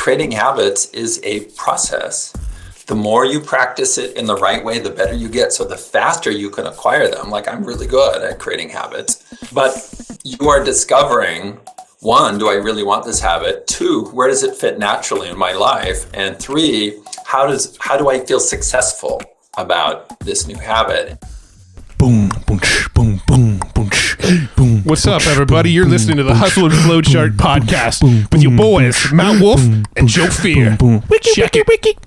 creating habits is a process. The more you practice it in the right way, the better you get. So the faster you can acquire them. Like, I'm really good at creating habits, but you are discovering, one, do I really want this habit? Two, where does it fit naturally in my life? And three, how do I feel successful about this new habit? Boom, boom, boom, boom, boom, boom. What's up, everybody? You're listening to the Hustle and Flowchart podcast with your boys, Matt Wolf and Joe Fier. Check it.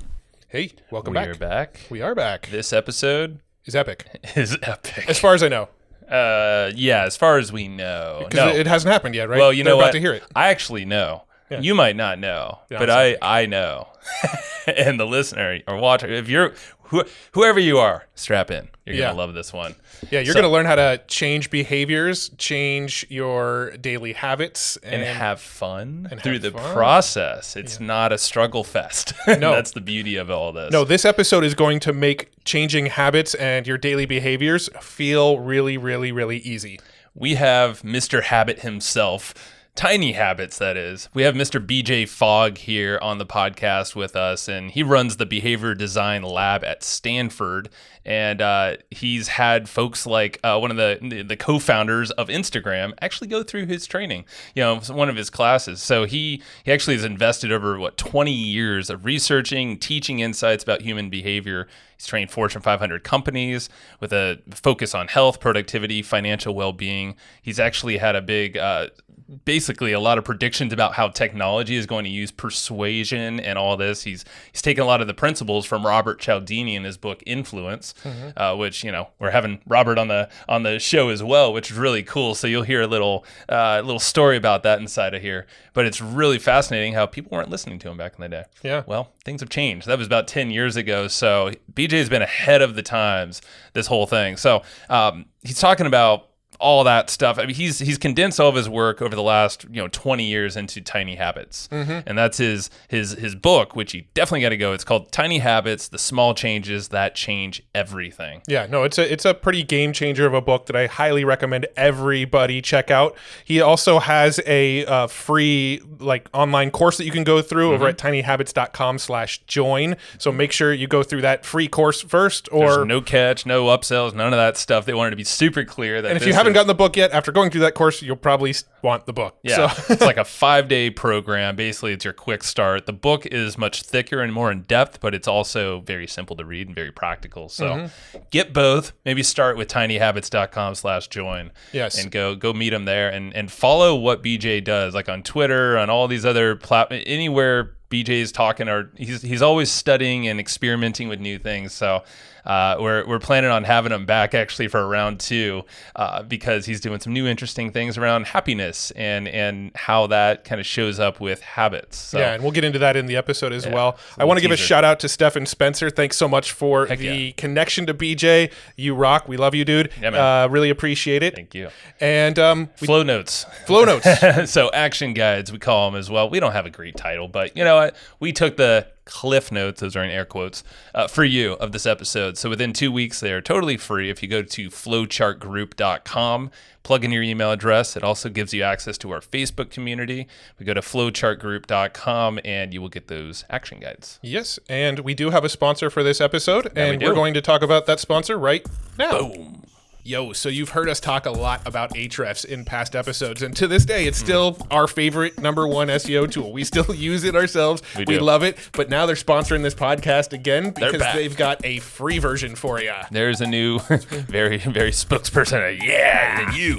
Hey, welcome back. We're back. We are back. This episode Is epic. is epic. As far as I know. Yeah, as far as we know. Because it hasn't happened yet, right? Well, you know They're what? about to hear it. I actually know. Yeah. You might not know, Yeah, but I know. And the listener or watcher, if you're whoever you are, strap in. You're gonna love this one. Yeah, you're going to learn how to change behaviors, change your daily habits, and have fun through the fun. Process. It's not a struggle fest. No. That's the beauty of all this. No, this episode is going to make changing habits and your daily behaviors feel really, really, really easy. We have Mr. Habit himself. Tiny Habits, that is. We have Mr. BJ Fogg here on the podcast with us, and he runs the Behavior Design Lab at Stanford. And he's had folks like one of the co-founders of Instagram actually go through his training, one of his classes. So he actually has invested over 20 years of researching, teaching insights about human behavior. He's trained Fortune 500 companies with a focus on health, productivity, financial well-being. He's actually had a big basically a lot of predictions about how technology is going to use persuasion and all this. He's taken a lot of the principles from Robert Cialdini in his book Influence, which we're having Robert on the show as well, which is really cool. So you'll hear a little story about that inside of here. But it's really fascinating how people weren't listening to him back in the day. Yeah. Well, things have changed. That was about 10 years ago. So BJ's been ahead of the times, this whole thing. So he's talking about all that stuff. I mean, he's condensed all of his work over the last 20 years into Tiny Habits, and that's his book, which you definitely got to go. It's called Tiny Habits: The Small Changes That Change Everything. Yeah, no, it's a pretty game changer of a book that I highly recommend everybody check out. He also has a free online course that you can go through over at tinyhabits.com/join. So make sure you go through that free course first. There's no catch, no upsells, none of that stuff. They wanted to be super clear that. And if you haven't gotten the book yet, after going through that course, you'll probably want the book. Yeah, so. It's like a 5-day program. Basically, it's your quick start. The book is much thicker and more in depth, but it's also very simple to read and very practical. So get both. Maybe start with tinyhabits.com/join. Yes. And go meet him there and follow what BJ does, like on Twitter, on all these other platforms, anywhere BJ's talking, or he's always studying and experimenting with new things. So we're planning on having him back actually for round 2 because he's doing some new interesting things around happiness and how that kind of shows up with habits. So, yeah, and we'll get into that in the episode as well. I want to give a shout out to Stefan Spencer. Thanks so much for the connection to BJ. You rock. We love you, dude. Yeah, man. Really appreciate it. Thank you. And Flow notes. So action guides, we call them as well. We don't have a great title, but you know what? We took the cliff notes, those are in air quotes, for you of this episode. So within 2 weeks, they are totally free. If you go to flowchartgroup.com, plug in your email address. It also gives you access to our Facebook community. We go to flowchartgroup.com and you will get those action guides. Yes, and we do have a sponsor for this episode, and we're going to talk about that sponsor right now. Boom. Yo, so you've heard us talk a lot about Ahrefs in past episodes, and to this day, it's still our favorite number one SEO tool. We still use it ourselves. We love it, but now they're sponsoring this podcast again because they've got a free version for you. There's a new, very, very spokesperson.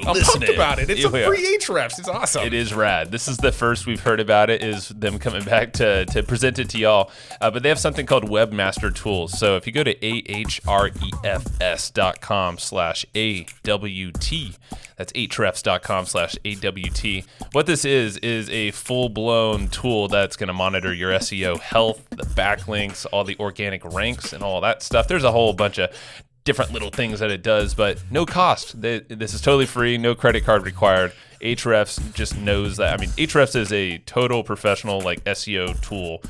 I'm pumped about it. It's a free Ahrefs. It's awesome. It is rad. This is the first we've heard about it, is them coming back to present it to y'all. But they have something called Webmaster Tools. So if you go to ahrefs.com/AWT. That's ahrefs.com/AWT. What this is a full-blown tool that's going to monitor your SEO health, the backlinks, all the organic ranks, and all that stuff. There's a whole bunch of different little things that it does, but no cost. This is totally free, no credit card required. Ahrefs just knows that. I mean, Ahrefs is a total professional like SEO tool.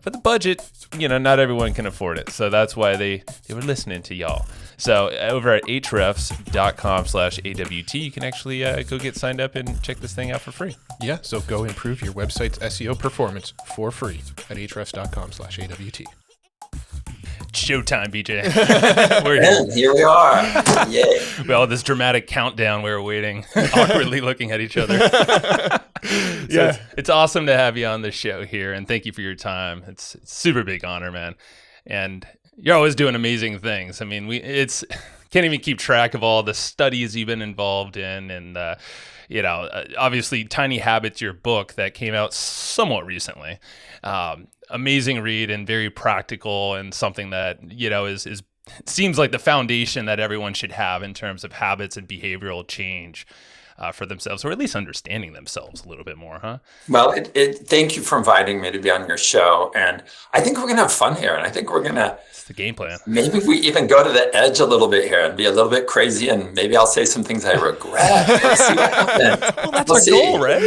But the budget, not everyone can afford it. So that's why they were listening to y'all. So over at ahrefs.com/AWT, you can actually go get signed up and check this thing out for free. Yeah, so go improve your website's SEO performance for free at ahrefs.com/AWT. Showtime, BJ. And here we are. Yay. Well, this dramatic countdown, we were waiting, awkwardly looking at each other. So it's awesome to have you on the show here, and thank you for your time. It's a super big honor, man. And you're always doing amazing things. I mean, can't even keep track of all the studies you've been involved in, and obviously, Tiny Habits, your book that came out somewhat recently. Amazing read and very practical, and something that is seems like the foundation that everyone should have in terms of habits and behavioral change for themselves, or at least understanding themselves a little bit more, huh? Well, thank you for inviting me to be on your show. And I think we're going to have fun here. And I think we're going to... It's the game plan. Maybe we even go to the edge a little bit here and be a little bit crazy. And maybe I'll say some things I regret. Let's see what happens. Well, that's our goal, right?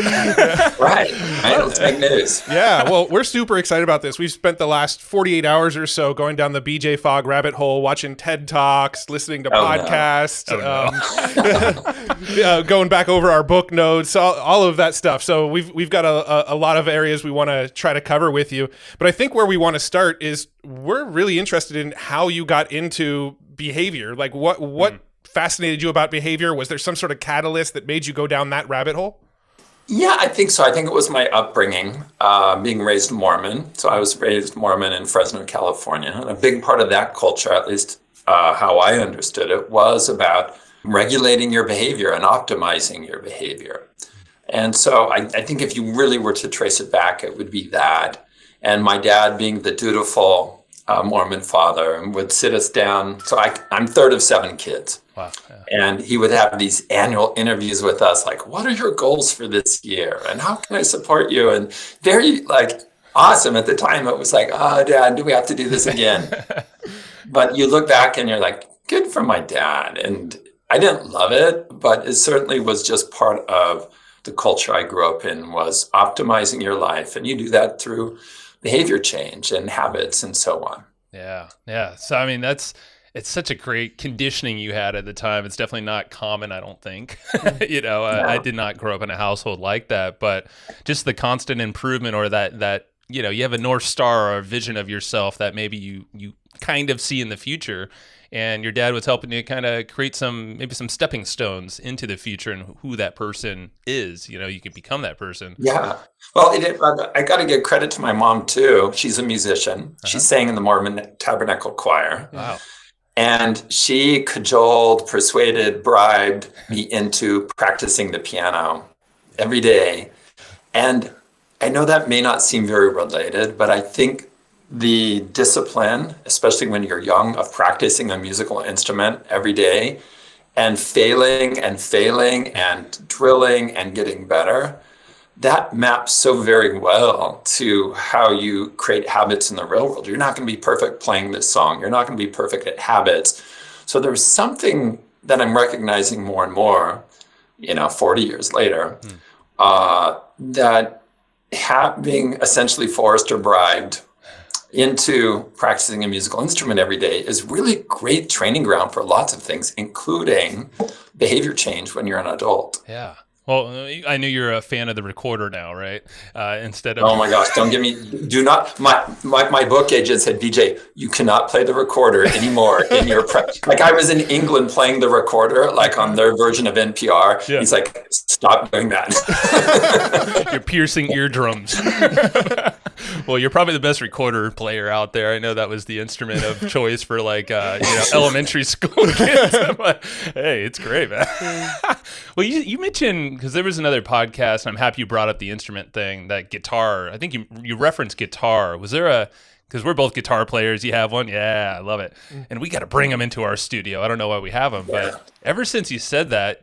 Right. Let's make news. Yeah, well, we're super excited about this. We've spent the last 48 hours or so going down the BJ Fogg rabbit hole, watching TED Talks, listening to podcasts, going back over our book notes, all of that stuff. So we've got a lot of areas we want to try to cover with you. But I think where we want to start is we're really interested in how you got into behavior. Like what fascinated you about behavior? Was there some sort of catalyst that made you go down that rabbit hole? Yeah, I think so. I think it was my upbringing, being raised Mormon. So I was raised Mormon in Fresno, California. And a big part of that culture, at least how I understood it, was about regulating your behavior and optimizing your behavior. And so I think if you really were to trace it back, it would be that. And my dad, being the dutiful Mormon father, would sit us down. So I'm third of 7 kids. Wow. Yeah. And he would have these annual interviews with us, like, what are your goals for this year? And how can I support you? And very awesome. At the time, it was like, oh, Dad, do we have to do this again? But you look back and you're like, good for my dad. And I didn't love it, but it certainly was just part of the culture I grew up in, was optimizing your life. And you do that through behavior change and habits and so on. Yeah. Yeah. So, I mean, it's such a great conditioning you had at the time. It's definitely not common, I don't think. I did not grow up in a household like that, but just the constant improvement, or that you have a North Star or a vision of yourself that maybe you kind of see in the future. And your dad was helping you kind of create some stepping stones into the future and who that person is. You can become that person. Yeah. Well, I got to give credit to my mom, too. She's a musician. She sang in the Mormon Tabernacle Choir. Wow. And she cajoled, persuaded, bribed me into practicing the piano every day. And I know that may not seem very related, but I think the discipline, especially when you're young, of practicing a musical instrument every day and failing and drilling and getting better, that maps so very well to how you create habits in the real world. You're not going to be perfect playing this song. You're not going to be perfect at habits. So there's something that I'm recognizing more and more, 40 years later, that being essentially forced or bribed into practicing a musical instrument every day is really great training ground for lots of things, including behavior change when you're an adult. Yeah. Well, I knew you're a fan of the recorder now, right? Instead of... Oh my gosh, do not, my book agent said, BJ, you cannot play the recorder anymore in your like I was in England playing the recorder, like on their version of NPR. Yeah. He's like, stop doing that. You're piercing eardrums. Well, you're probably the best recorder player out there. I know that was the instrument of choice for elementary school kids. But hey, it's great, man. Well, you mentioned, because there was another podcast, and I'm happy you brought up the instrument thing, that guitar. I think you referenced guitar. Was there because we're both guitar players. You have one? Yeah, I love it. And we got to bring them into our studio. I don't know why we have them, but ever since you said that,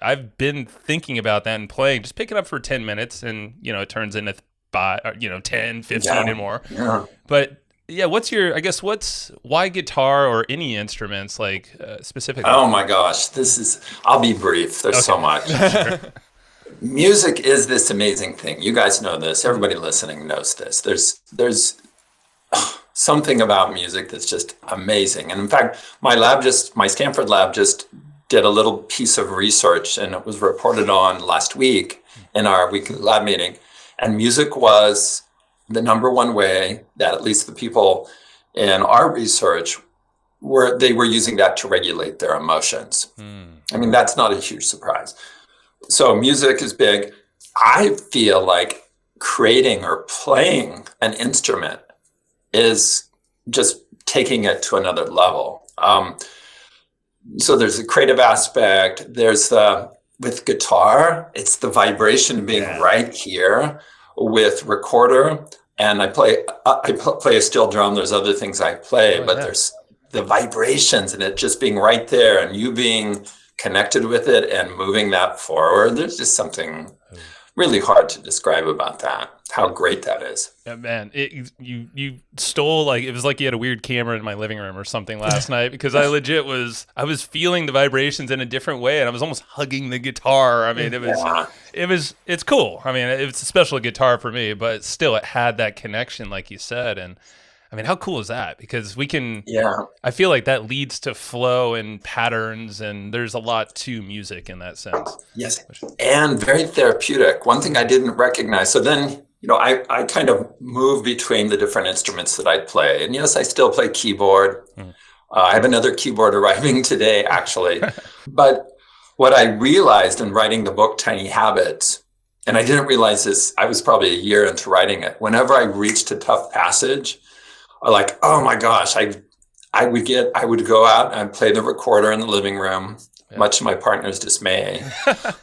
I've been thinking about that and playing, just picking up for 10 minutes, and, it turns into 10, 15 and more. Yeah. But Yeah, why guitar or any instruments like specifically? Oh my gosh, I'll be brief. There's so much. Music is this amazing thing. You guys know this. Everybody listening knows this. There's something about music that's just amazing. And in fact, my Stanford lab just did a little piece of research, and it was reported on last week in our weekly lab meeting. And music was the number one way that at least the people in our research were using that to regulate their emotions. I mean, that's not a huge surprise. So music is big. I feel like creating or playing an instrument is just taking it to another level. So there's a creative aspect. With guitar, it's the vibration being right here. With recorder, and I play a steel drum. There's other things I play, but there's the vibrations and it just being right there and you being connected with it and moving that forward. There's just something really hard to describe about that, how great that is. Yeah, man, you stole, like, it was like you had a weird camera in my living room or something last night, because I was feeling the vibrations in a different way, and I was almost hugging the guitar. I mean, it's cool. I mean, it's a special guitar for me, but still it had that connection, like you said. And I mean, how cool is that? Because I feel like that leads to flow and patterns, and there's a lot to music in that sense. Yes, and very therapeutic. One thing I didn't recognize. So then, I kind of move between the different instruments that I play. And yes, I still play keyboard. I have another keyboard arriving today, actually. But what I realized in writing the book, Tiny Habits, and I didn't realize this, I was probably a year into writing it. Whenever I reached a tough passage, like, oh my gosh, I would go out and play the recorder in the living room, much to my partner's dismay.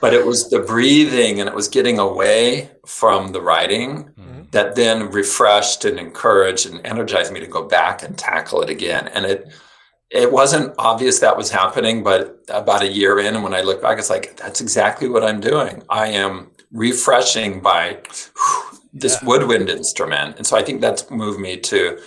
But it was the breathing and it was getting away from the writing that then refreshed and encouraged and energized me to go back and tackle it again. And it wasn't obvious that was happening, but about a year in, and when I look back, it's like, that's exactly what I'm doing. I am refreshing by this woodwind instrument. And so I think that's moved me to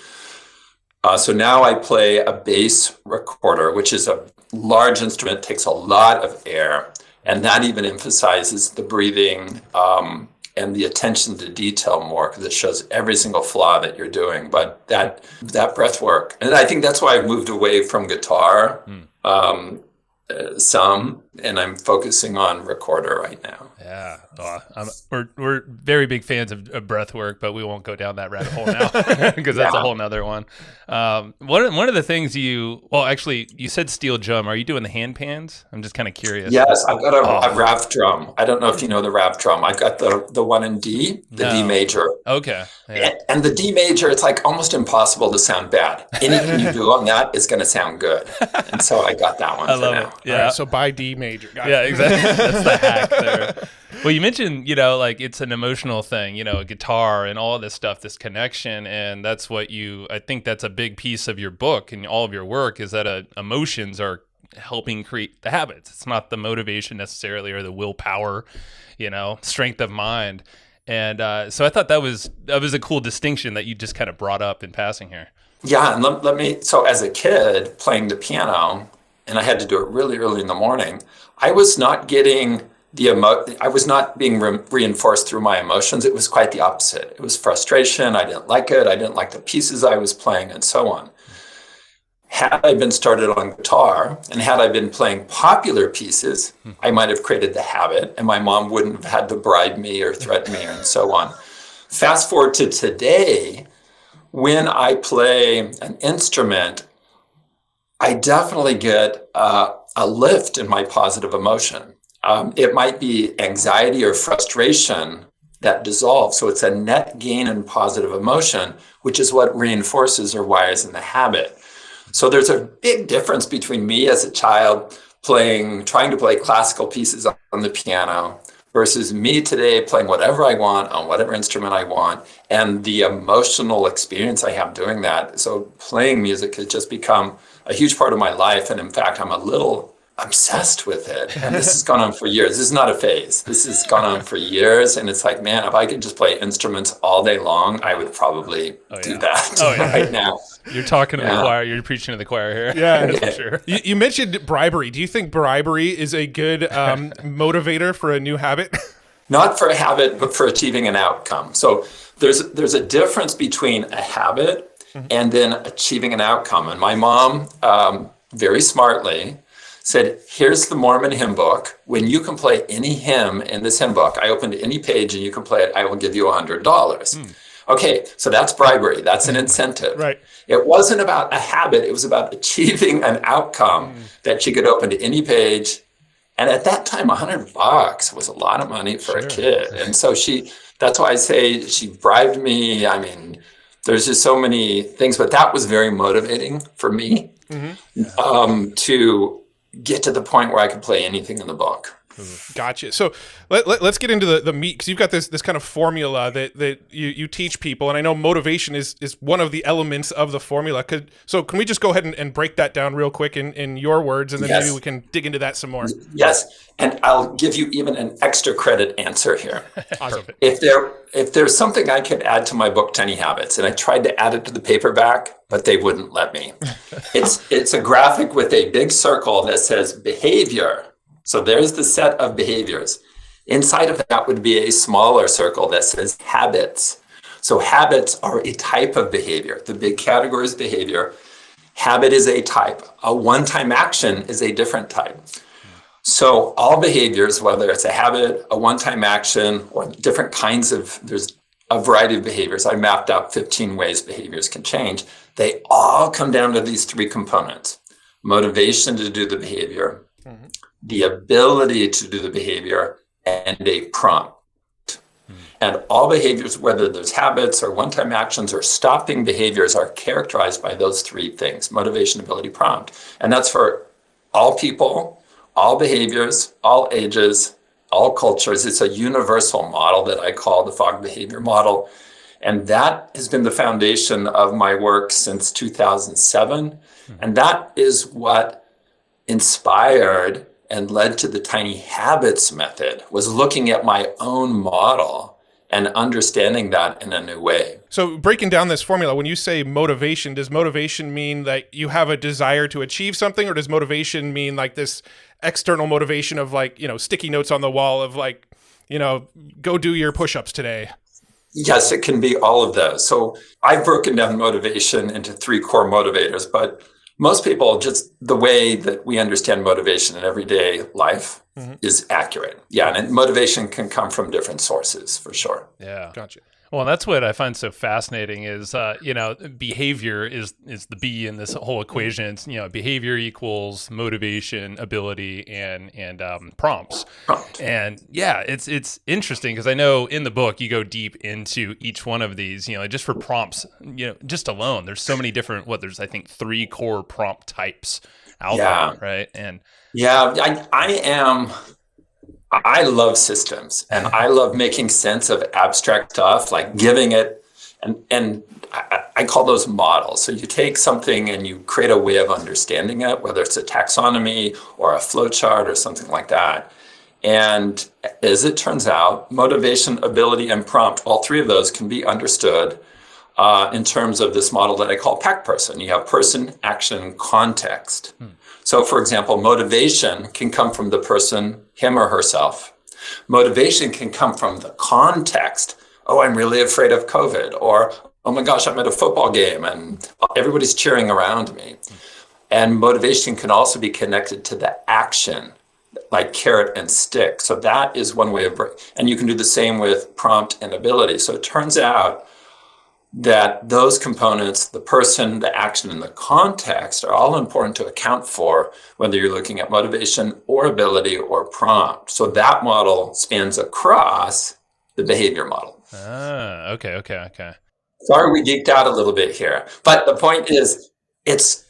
so now I play a bass recorder, which is a large instrument, takes a lot of air, and that even emphasizes the breathing and the attention to detail more, because it shows every single flaw that you're doing. But that breath work, and I think that's why I've moved away from guitar some, and I'm focusing on recorder right now. Yeah, we're very big fans of breath work, but we won't go down that rabbit hole now, because that's a whole nother one. One of the things you said steel drum. Are you doing the hand pans? I'm just kind of curious. Yes, I've got a rap drum. I don't know if you know the rap drum. I've got the one in D, D major. Okay. Yeah. And the D major, it's like almost impossible to sound bad. Anything you do on that is going to sound good. And so I got that one. I love it. Yeah. Right, so buy D major. Yeah, exactly. That's the hack there. Well, you mentioned, like it's an emotional thing, a guitar and all this stuff, this connection. And that's what I think that's a big piece of your book and all of your work, is that emotions are helping create the habits. It's not the motivation necessarily or the willpower, strength of mind. And so I thought that was a cool distinction that you just kind of brought up in passing here. Yeah. And so as a kid playing the piano, and I had to do it really early in the morning, I was not getting I was not being reinforced through my emotions. It was quite the opposite. It was frustration. I didn't like it. I didn't like the pieces I was playing, and so on. Had I been started on guitar, and had I been playing popular pieces, I might have created the habit, and my mom wouldn't have had to bribe me or threaten me, and so on. Fast forward to today, when I play an instrument, I definitely get a lift in my positive emotion. It might be anxiety or frustration that dissolves. So it's a net gain in positive emotion, which is what reinforces or wires in the habit. So there's a big difference between me as a child trying to play classical pieces on the piano versus me today playing whatever I want on whatever instrument I want, and the emotional experience I have doing that. So playing music has just become a huge part of my life. And in fact, I'm a little obsessed with it. And this has gone on for years. This is not a phase. This has gone on for years. And it's like, man, if I could just play instruments all day long, I would probably do that right now. You're talking to the choir. You're preaching to the choir here. Yeah, that's for sure. You mentioned bribery. Do you think bribery is a good motivator for a new habit? Not for a habit, but for achieving an outcome. So there's a difference between a habit and then achieving an outcome. And my mom, very smartly, said, here's the Mormon hymn book. When you can play any hymn in this hymn book, I opened any page and you can play it, I will give you $100. Okay, so that's bribery. That's an incentive. Right. It wasn't about a habit. It was about achieving an outcome that she could open to any page. And at that time, $100 was a lot of money for a kid. And so that's why I say she bribed me. I mean, there's just so many things, but that was very motivating for me to get to the point where I could play anything in the book. Gotcha. So let's get into the meat, because you've got this kind of formula that you teach people, and I know motivation is one of the elements of the formula. So can we just go ahead and break that down real quick in your words, and then maybe we can dig into that some more? Yes, and I'll give you even an extra credit answer here. Awesome. If there's something I could add to my book, Tiny Habits, and I tried to add it to the paperback, but they wouldn't let me. It's a graphic with a big circle that says behavior. So there's the set of behaviors. Inside of that would be a smaller circle that says habits. So habits are a type of behavior. The big category is behavior. Habit is a type. A one-time action is a different type. So all behaviors, whether it's a habit, a one-time action, or different kinds of, there's a variety of behaviors. I mapped out 15 ways behaviors can change. They all come down to these three components: motivation to do the behavior, the ability to do the behavior, and a prompt. And all behaviors, whether there's habits or one-time actions or stopping behaviors, are characterized by those three things: motivation, ability, prompt. And that's for all people, all behaviors, all ages, all cultures. It's a universal model that I call the Fogg behavior model. And that has been the foundation of my work since 2007. And that is what inspired and led to the Tiny Habits method, was looking at my own model and understanding that in a new way. So breaking down this formula, when you say motivation, does motivation mean that you have a desire to achieve something, or does motivation mean like this external motivation of like, sticky notes on the wall of like, go do your push-ups today? Yes, it can be all of those. So I've broken down motivation into three core motivators, but most people, just the way that we understand motivation in everyday life is accurate. Yeah, and motivation can come from different sources, for sure. Yeah. Gotcha. Well, that's what I find so fascinating is, behavior is the B in this whole equation. It's, behavior equals motivation, ability, and prompts. And yeah, it's interesting because I know in the book you go deep into each one of these, just for prompts, just alone, there's so many different, there's, I think, 3 core prompt types out there, right? And I love systems, and I love making sense of abstract stuff, like giving it, and I call those models. So you take something and you create a way of understanding it, whether it's a taxonomy or a flowchart or something like that. And as it turns out, motivation, ability, and prompt, all 3 of those can be understood in terms of this model that I call PAC person. You have person, action, context. So for example, motivation can come from the person, him or herself. Motivation can come from the context. Oh, I'm really afraid of COVID. Or, oh my gosh, I'm at a football game and everybody's cheering around me. And motivation can also be connected to the action, like carrot and stick. So that is one way of, and you can do the same with prompt and ability. So it turns out that those components, the person, the action, and the context, are all important to account for whether you're looking at motivation or ability or prompt. So that model spans across the behavior model. Okay. Sorry, we geeked out a little bit here, but the point is, it's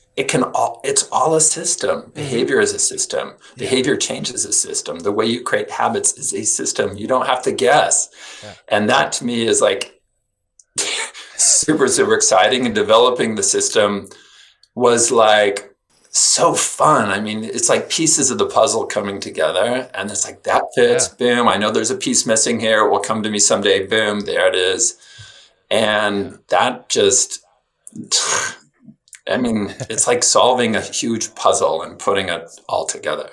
all a system. Behavior is a system. Behavior change is a system. The way you create habits is a system. You don't have to guess. And that to me is like super, super exciting. And developing the system was like so fun. I mean, it's like pieces of the puzzle coming together, and it's like that fits. Boom. I know there's a piece missing here. It will come to me someday. Boom. There it is. And that just, I mean, it's like solving a huge puzzle and putting it all together.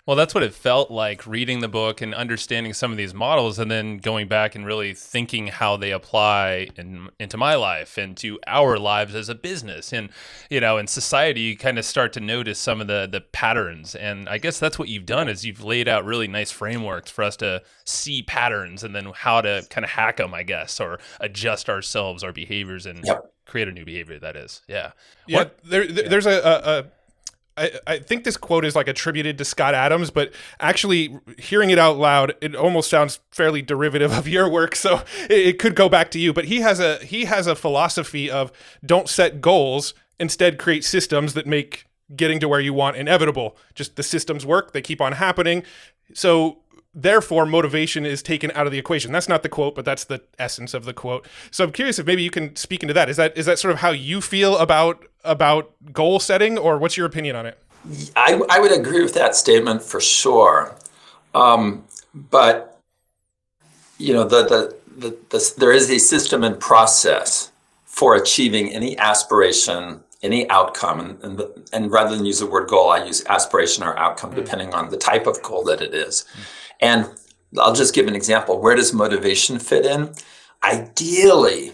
Well, that's what it felt like reading the book and understanding some of these models, and then going back and really thinking how they apply into my life and to our lives as a business. And, in society, you kind of start to notice some of the patterns. And I guess that's what you've done, is you've laid out really nice frameworks for us to see patterns and then how to kind of hack them, I guess, or adjust ourselves, our behaviors, and create a new behavior, that is. Yeah. Yeah. There's I think this quote is like attributed to Scott Adams, but actually hearing it out loud, it almost sounds fairly derivative of your work. So it could go back to you, but he has a philosophy of don't set goals, instead create systems that make getting to where you want inevitable. Just the systems work, they keep on happening. So therefore, motivation is taken out of the equation. That's not the quote, but that's the essence of the quote. So I'm curious if maybe you can speak into that. Is that sort of how you feel about goal setting, or what's your opinion on it? I would agree with that statement for sure. But there is a system and process for achieving any aspiration, any outcome, and rather than use the word goal, I use aspiration or outcome, depending on the type of goal that it is. And I'll just give an example. Where does motivation fit in? Ideally,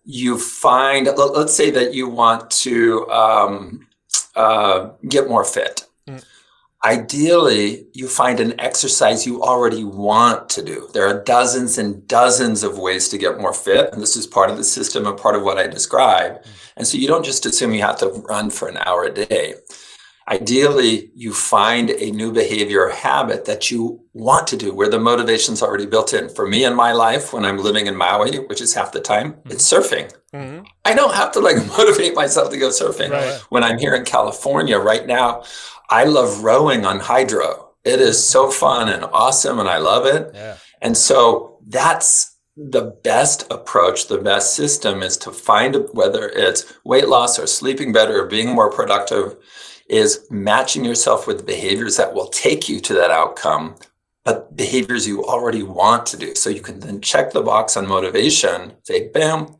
you find, let's say that you want to get more fit. Ideally, you find an exercise you already want to do. There are dozens and dozens of ways to get more fit, and this is part of the system and part of what I describe. And so you don't just assume you have to run for an hour a day. Ideally, you find a new behavior or habit that you want to do, where the motivation's already built in. For me in my life, when I'm living in Maui, which is half the time, it's surfing. Mm-hmm. I don't have to motivate myself to go surfing. Right. When I'm here in California right now, I love rowing on hydro. It is so fun and awesome, and I love it. Yeah. And so that's the best approach, the best system, is to find, whether it's weight loss or sleeping better or being more productive, is matching yourself with behaviors that will take you to that outcome, but behaviors you already want to do. So you can then check the box on motivation, say, bam,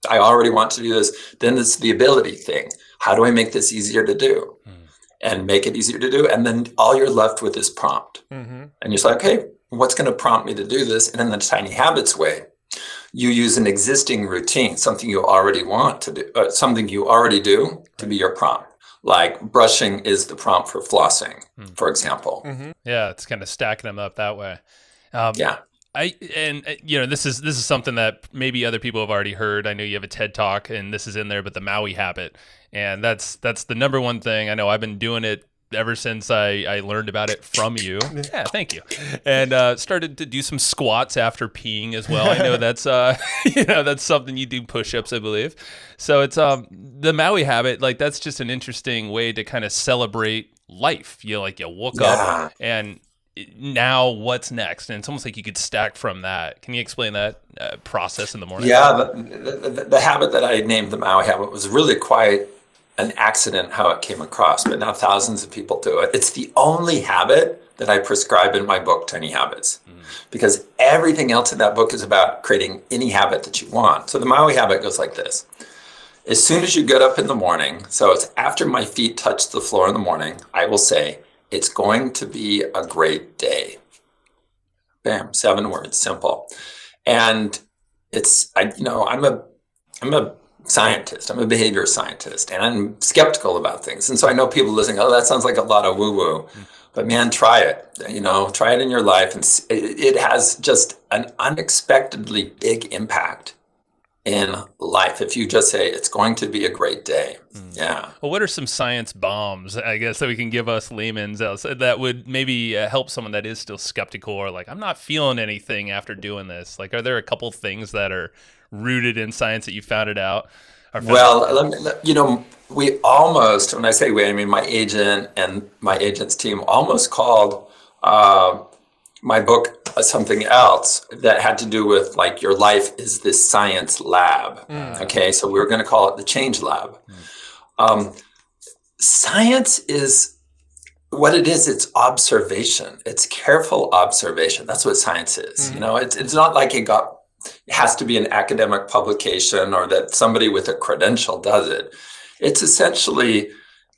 I already want to do this. Then it's the ability thing. How do I make this easier to do? And make it easier to do. And then all you're left with is prompt. Mm-hmm. And you're like, okay, what's going to prompt me to do this? And in the Tiny Habits way, you use an existing routine, something you already want to do, something you already do to be your prompt. Like brushing is the prompt for flossing, for example. Mm-hmm. Yeah, it's kind of stacking them up that way. This is something that maybe other people have already heard. I know you have a TED Talk, and this is in there, but the Maui Habit, and that's the number one thing. I know I've been doing it ever since I learned about it from you. Yeah, thank you. And started to do some squats after peeing as well. I know that's that's something you do, push-ups, I believe. So it's the Maui Habit, that's just an interesting way to kind of celebrate life. You woke up and now what's next? And it's almost like you could stack from that. Can you explain that process in the morning? Yeah, the habit that I named the Maui Habit was really quite an accident how it came across, but now thousands of people do it. It's the only habit that I prescribe in my book, Tiny Habits, because everything else in that book is about creating any habit that you want. So the Maui Habit goes like this. As soon as you get up in the morning, so it's after my feet touch the floor in the morning, I will say, it's going to be a great day. Bam, 7 words, simple. And I'm a scientist. I'm a behavior scientist, and I'm skeptical about things. And so I know people listening, that sounds like a lot of woo-woo. But man, try it. Try it in your life, and it has just an unexpectedly big impact in life if you just say it's going to be a great day. Yeah. Well, what are some science bombs, I guess, that we can give us laymen's that would maybe help someone that is still skeptical, or I'm not feeling anything after doing this? Are there a couple things that are rooted in science that you found it out? Well, we almost, when I say we, I mean my agent and my agent's team almost called my book something else that had to do with your life is this science lab. Okay, so we were going to call it the Change Lab. Science is what it is. It's observation. It's careful observation. That's what science is. It's not like it has to be an academic publication or that somebody with a credential does it. It's essentially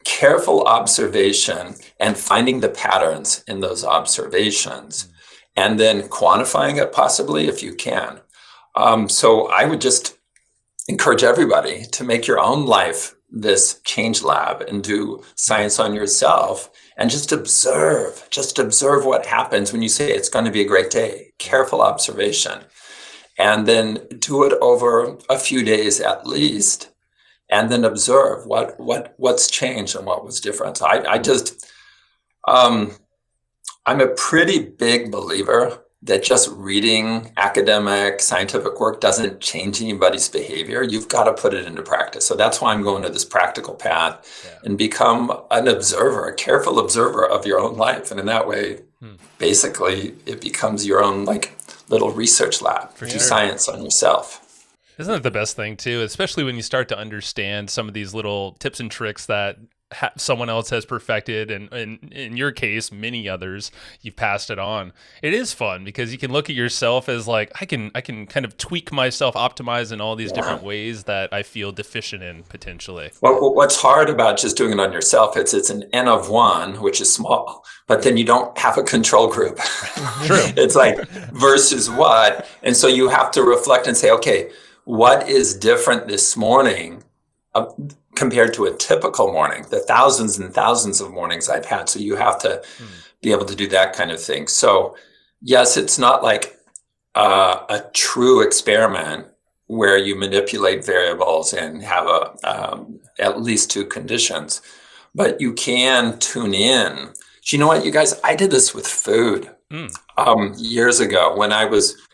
careful observation and finding the patterns in those observations and then quantifying it possibly if you can. So I would just encourage everybody to make your own life this change lab and do science on yourself and just observe what happens when you say it's going to be a great day. Careful observation. And then do it over a few days at least, and then observe what's changed and what was different. So I'm a pretty big believer that just reading academic scientific work doesn't change anybody's behavior. You've got to put it into practice. So that's why I'm going to this practical path and become an observer, a careful observer of your own life. And in that way, basically, it becomes your own little research lab. Do science on yourself. Isn't that the best thing too? Especially when you start to understand some of these little tips and tricks that someone else has perfected, and in your case, many others, you've passed it on. It is fun because you can look at yourself as I can kind of tweak myself, optimize in all these different ways that I feel deficient in potentially. Well, what's hard about just doing it on yourself, it's an N of one, which is small, but then you don't have a control group. True. It's versus what? And so you have to reflect and say, okay, what is different this morning compared to a typical morning, the thousands and thousands of mornings I've had. So you have to be able to do that kind of thing. So yes, it's not like a true experiment where you manipulate variables and have at least two conditions, but you can tune in. Do you know what, you guys? I did this with food years ago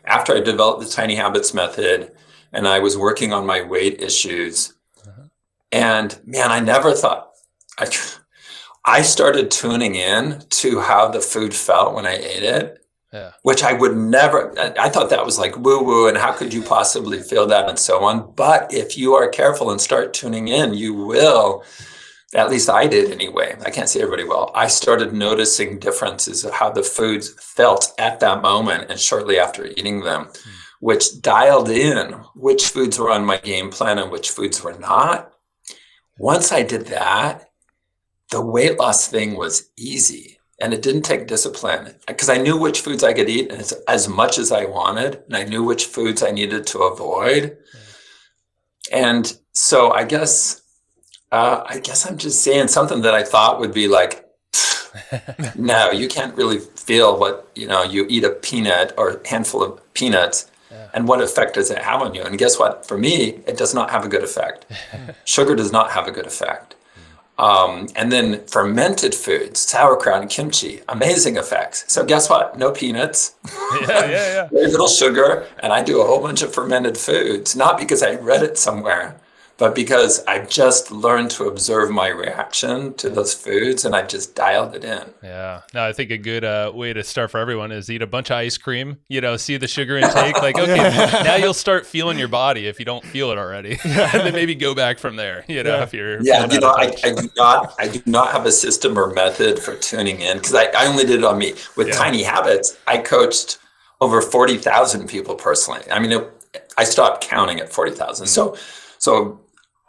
after I developed the Tiny Habits method and I was working on my weight issues. And man, I never thought, I started tuning in to how the food felt when I ate it, which I would never, I thought that was woo woo and how could you possibly feel that and so on. But if you are careful and start tuning in, you will, at least I did anyway. I can't say everybody will. I started noticing differences of how the foods felt at that moment and shortly after eating them, which dialed in which foods were on my game plan and which foods were not. Once I did that, the weight loss thing was easy and it didn't take discipline because I knew which foods I could eat as much as I wanted. And I knew which foods I needed to avoid. And so I guess I'm just saying something that I thought would be no, you can't really feel what, you eat a peanut or a handful of peanuts. And what effect does it have on you? And guess what? For me, it does not have a good effect. Sugar does not have a good effect. And then fermented foods, sauerkraut and kimchi, amazing effects. So guess what? No peanuts, very little sugar. And I do a whole bunch of fermented foods, not because I read it somewhere, but because I just learned to observe my reaction to those foods and I just dialed it in. Yeah. No, I think a good way to start for everyone is eat a bunch of ice cream, see the sugar intake. Okay, now you'll start feeling your body if you don't feel it already. And then maybe go back from there, if you're... I do not have a system or method for tuning in because I only did it on me. With Tiny Habits, I coached over 40,000 people personally. I mean, I stopped counting at 40,000. So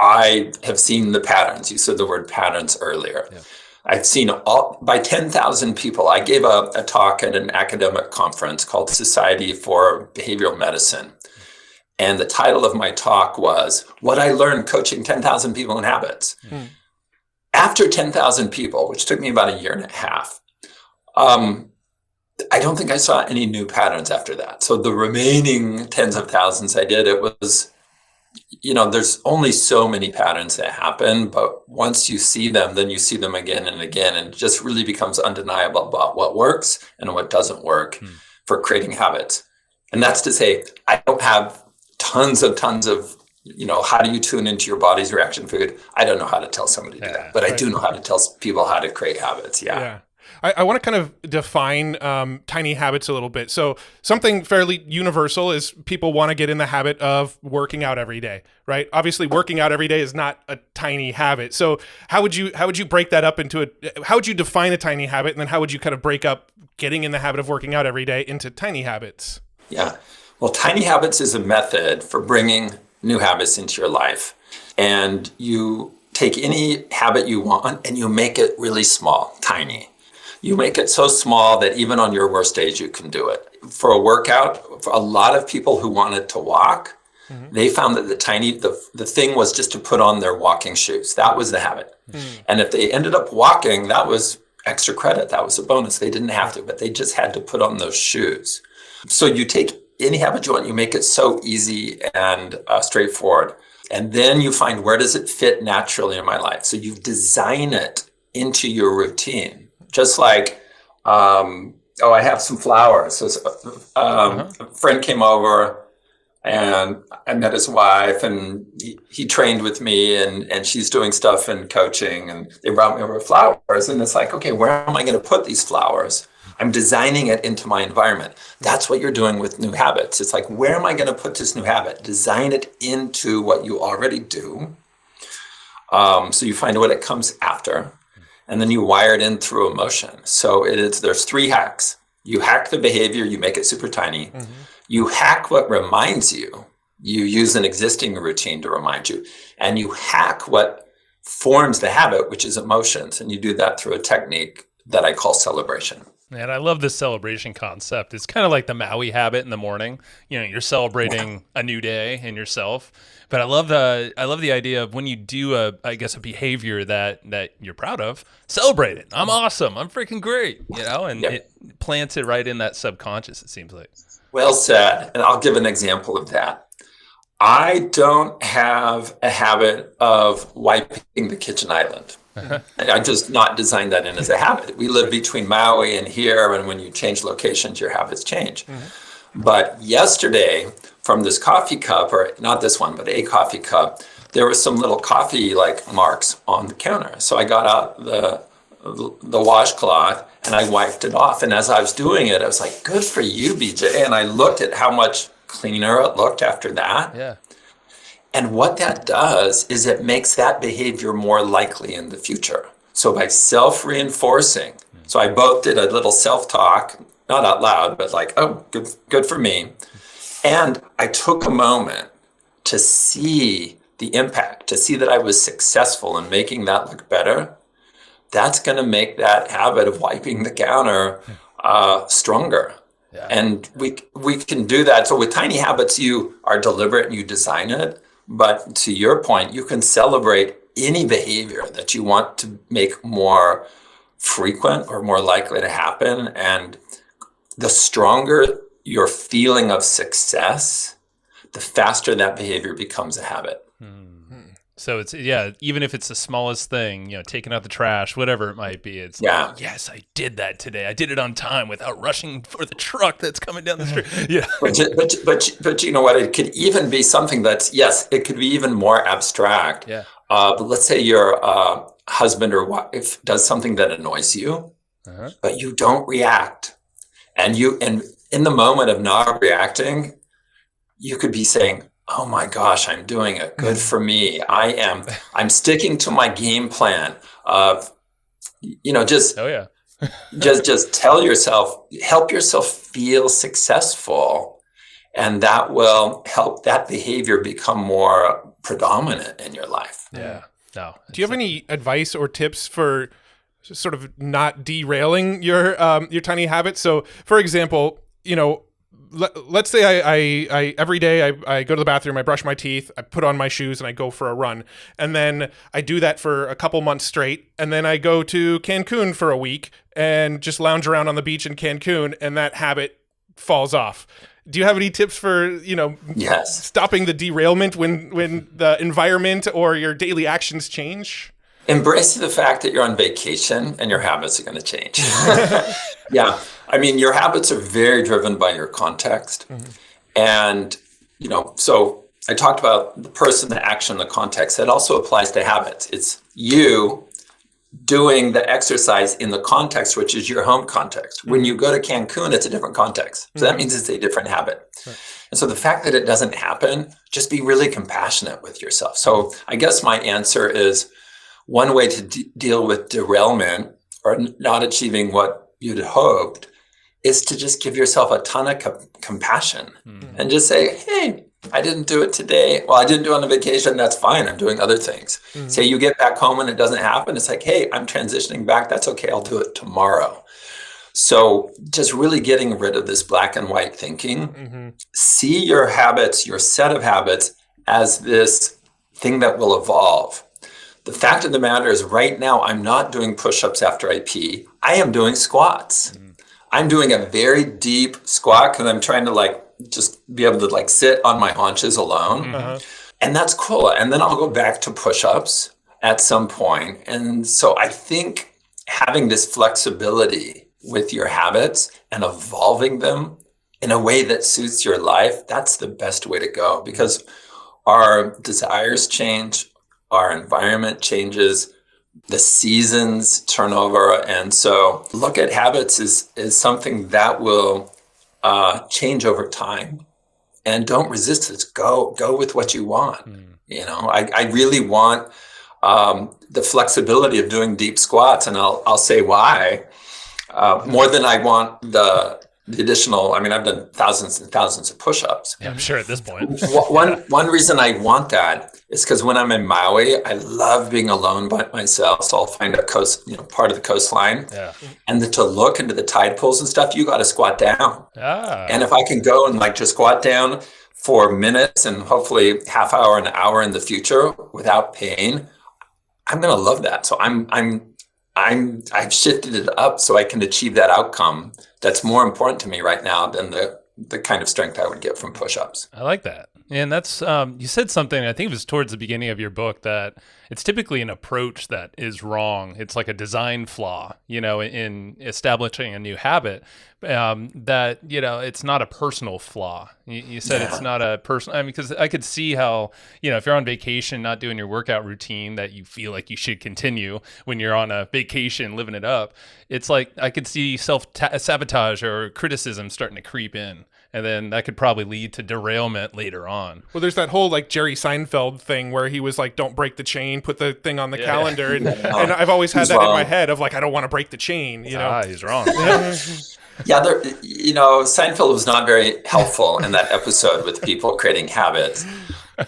I have seen the patterns. You said the word patterns earlier. Yeah. I've seen by 10,000 people. I gave a talk at an academic conference called Society for Behavioral Medicine. And the title of my talk was, What I Learned Coaching 10,000 People in Habits. After 10,000 people, which took me about a year and a half, I don't think I saw any new patterns after that. So the remaining tens of thousands I did, it was... there's only so many patterns that happen, but once you see them, then you see them again and again, and it just really becomes undeniable about what works and what doesn't work for creating habits. And that's to say, I don't have tons of, how do you tune into your body's reaction to food? I don't know how to tell somebody to do that, but I do know how to tell people how to create habits. Yeah. I want to kind of define tiny habits a little bit. So something fairly universal is people want to get in the habit of working out every day, right? Obviously, working out every day is not a tiny habit. So how would you break that up into how would you define a tiny habit, and then how would you kind of break up getting in the habit of working out every day into tiny habits? Yeah. Well, tiny habits is a method for bringing new habits into your life. And you take any habit you want and you make it really small, tiny. You make it so small that even on your worst days, you can do it. For a workout, for a lot of people who wanted to walk, they found that the thing was just to put on their walking shoes. That was the habit. And if they ended up walking, that was extra credit. That was a bonus. They didn't have to, but they just had to put on those shoes. So you take any habit you want, you make it so easy and straightforward. And then you find, where does it fit naturally in my life? So you design it into your routine. Just like, I have some flowers. So a friend came over and I met his wife, and he trained with me, and she's doing stuff in coaching, and they brought me over flowers. And it's like, okay, where am I going to put these flowers? I'm designing it into my environment. That's what you're doing with new habits. It's like, where am I going to put this new habit? Design it into what you already do. So you find what it comes after, and then you wire it in through emotion. So there's 3 hacks. You hack the behavior, you make it super tiny. You hack what reminds you. You use an existing routine to remind you. And you hack what forms the habit, which is emotions. And you do that through a technique that I call celebration. Man, I love this celebration concept. It's kind of like the Maui Habit in the morning. You're celebrating a new day in yourself. But I love the idea of when you do a behavior that you're proud of, celebrate it. I'm awesome. I'm freaking great. And it plants it right in that subconscious, it seems like. Well said. And I'll give an example of that. I don't have a habit of wiping the kitchen island. I just not designed that in as a habit. We live between Maui and here, and when you change locations, your habits change. But yesterday, from this coffee cup, or not this one, but a coffee cup, there was some little coffee marks on the counter. So I got out the washcloth and I wiped it off. And as I was doing it, I was like, good for you, BJ. And I looked at how much cleaner it looked after that. Yeah. And what that does is it makes that behavior more likely in the future. So by self-reinforcing, so I both did a little self-talk, not out loud, but good for me. And I took a moment to see the impact, to see that I was successful in making that look better. That's going to make that habit of wiping the counter stronger. Yeah. And we can do that. So with tiny habits, you are deliberate and you design it. But to your point, you can celebrate any behavior that you want to make more frequent or more likely to happen. And the stronger your feeling of success, the faster that behavior becomes a habit. So it's, even if it's the smallest thing, taking out the trash, whatever it might be, it's yes, I did that today. I did it on time without rushing for the truck that's coming down the street. Yeah. But you know what? It could even be something that's, it could be even more abstract. Yeah. But let's say your husband or wife does something that annoys you, but you don't react. And in the moment of not reacting, you could be saying, oh my gosh, I'm doing it. Good for me. I'm sticking to my game plan of, just tell yourself, help yourself feel successful. And that will help that behavior become more predominant in your life. Yeah. No. Do you have any advice or tips for sort of not derailing your tiny habits? So for example, let's say I every day I go to the bathroom, I brush my teeth, I put on my shoes, and I go for a run. And then I do that for a couple months straight. And then I go to Cancun for a week and just lounge around on the beach in Cancun, and that habit falls off. Do you have any tips for, stopping the derailment when the environment or your daily actions change? Embrace the fact that you're on vacation and your habits are going to change. Yeah. I mean, your habits are very driven by your context. And, so I talked about the person, the action, the context. That also applies to habits. It's you doing the exercise in the context, which is your home context. When you go to Cancun, it's a different context. So that means it's a different habit. Right. And so the fact that it doesn't happen, just be really compassionate with yourself. So I guess my answer is one way to deal with derailment or not achieving what you'd hoped is to just give yourself a ton of compassion and just say, hey, I didn't do it today. Well, I didn't do it on a vacation. That's fine. I'm doing other things. Say you get back home and it doesn't happen. It's like, hey, I'm transitioning back. That's okay. I'll do it tomorrow. So just really getting rid of this black and white thinking. See your habits, your set of habits as this thing that will evolve. The fact of the matter is right now, I'm not doing push-ups after I pee. I am doing squats. I'm doing a very deep squat because I'm trying to just be able to sit on my haunches alone. And that's cool. And then I'll go back to push-ups at some point. And so I think having this flexibility with your habits and evolving them in a way that suits your life, that's the best way to go because our desires change, our environment changes, the seasons turn over. And so look at habits is something that will change over time. And don't resist it. Go with what you want. I really want the flexibility of doing deep squats, and I'll say why. More than I want the additional. I mean, I've done thousands and thousands of push-ups. Yeah, I'm sure at this point. One reason I want that is because when I'm in Maui, I love being alone by myself. So I'll find a coast, part of the coastline, and to look into the tide pools and stuff. You got to squat down, and if I can go and just squat down for minutes and hopefully half hour, an hour in the future without pain, I'm gonna love that. So I've shifted it up so I can achieve that outcome that's more important to me right now than the kind of strength I would get from push-ups. I like that. And that's, you said something, I think it was towards the beginning of your book, that it's typically an approach that is wrong. It's like a design flaw, in establishing a new habit, that, it's not a personal flaw. You said it's not a personal, because I could see how, if you're on vacation, not doing your workout routine that you feel like you should continue when you're on a vacation, living it up. It's like, I could see self-sabotage or criticism starting to creep in. And then that could probably lead to derailment later on. Well, there's that whole Jerry Seinfeld thing where he was like, don't break the chain, put the thing on the calendar. And I've always had that in my head of I don't want to break the chain. He's wrong. Seinfeld was not very helpful in that episode with people creating habits.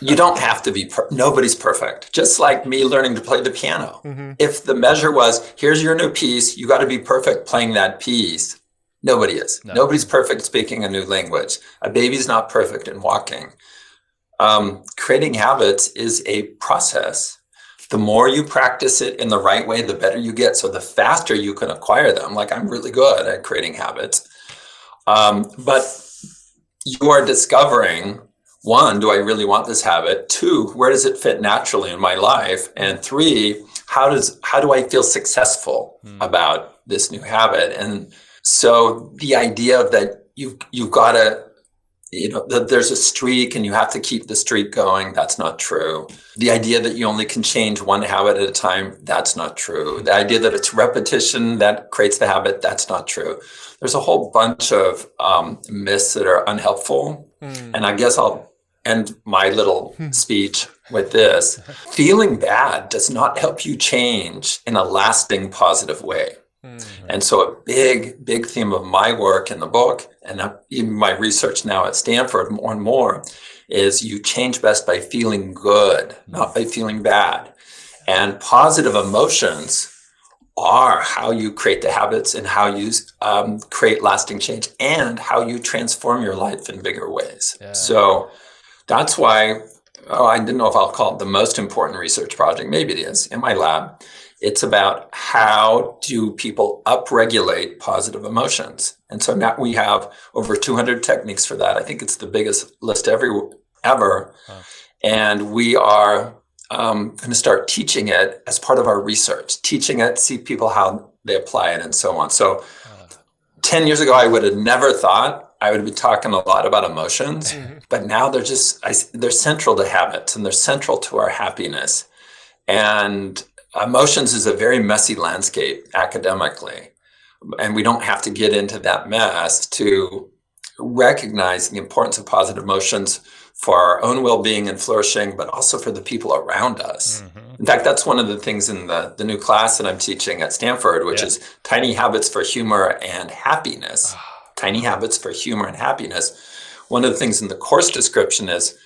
You don't have to be, nobody's perfect. Just like me learning to play the piano. If the measure was, here's your new piece, you got to be perfect playing that piece. Nobody is. No. Nobody's perfect speaking a new language. A baby's not perfect in walking. Creating habits is a process. The more you practice it in the right way, the better you get. So the faster you can acquire them. I'm really good at creating habits. But you are discovering, 1, do I really want this habit? 2, where does it fit naturally in my life? And 3, how do I feel successful about this new habit? And so the idea that you've got to, that there's a streak and you have to keep the streak going, that's not true. The idea that you only can change one habit at a time, that's not true. The idea that it's repetition that creates the habit, that's not true. There's a whole bunch of myths that are unhelpful. And I guess I'll end my little speech with this. Feeling bad does not help you change in a lasting positive way. And so a big theme of my work in the book and even my research now at Stanford more and more is you change best by feeling good, not by feeling bad. And positive emotions are how you create the habits and how you create lasting change and how you transform your life in bigger ways. Yeah. So that's why, I didn't know if I'll call it the most important research project. Maybe it is in my lab. It's about how do people upregulate positive emotions. And so now we have over 200 techniques for that. I think it's the biggest list ever. Wow. And we are going to start teaching it as part of our research, teaching it, see people how they apply it and so on. So 10 years ago, I would have never thought I would be talking a lot about emotions, but now they're central to habits and they're central to our happiness. And emotions is a very messy landscape academically. And we don't have to get into that mess to recognize the importance of positive emotions for our own well-being and flourishing, but also for the people around us. In fact, that's one of the things in the new class that I'm teaching at Stanford, which is Tiny Habits for Humor and Happiness. Tiny Habits for Humor and Happiness. One of the things in the course description is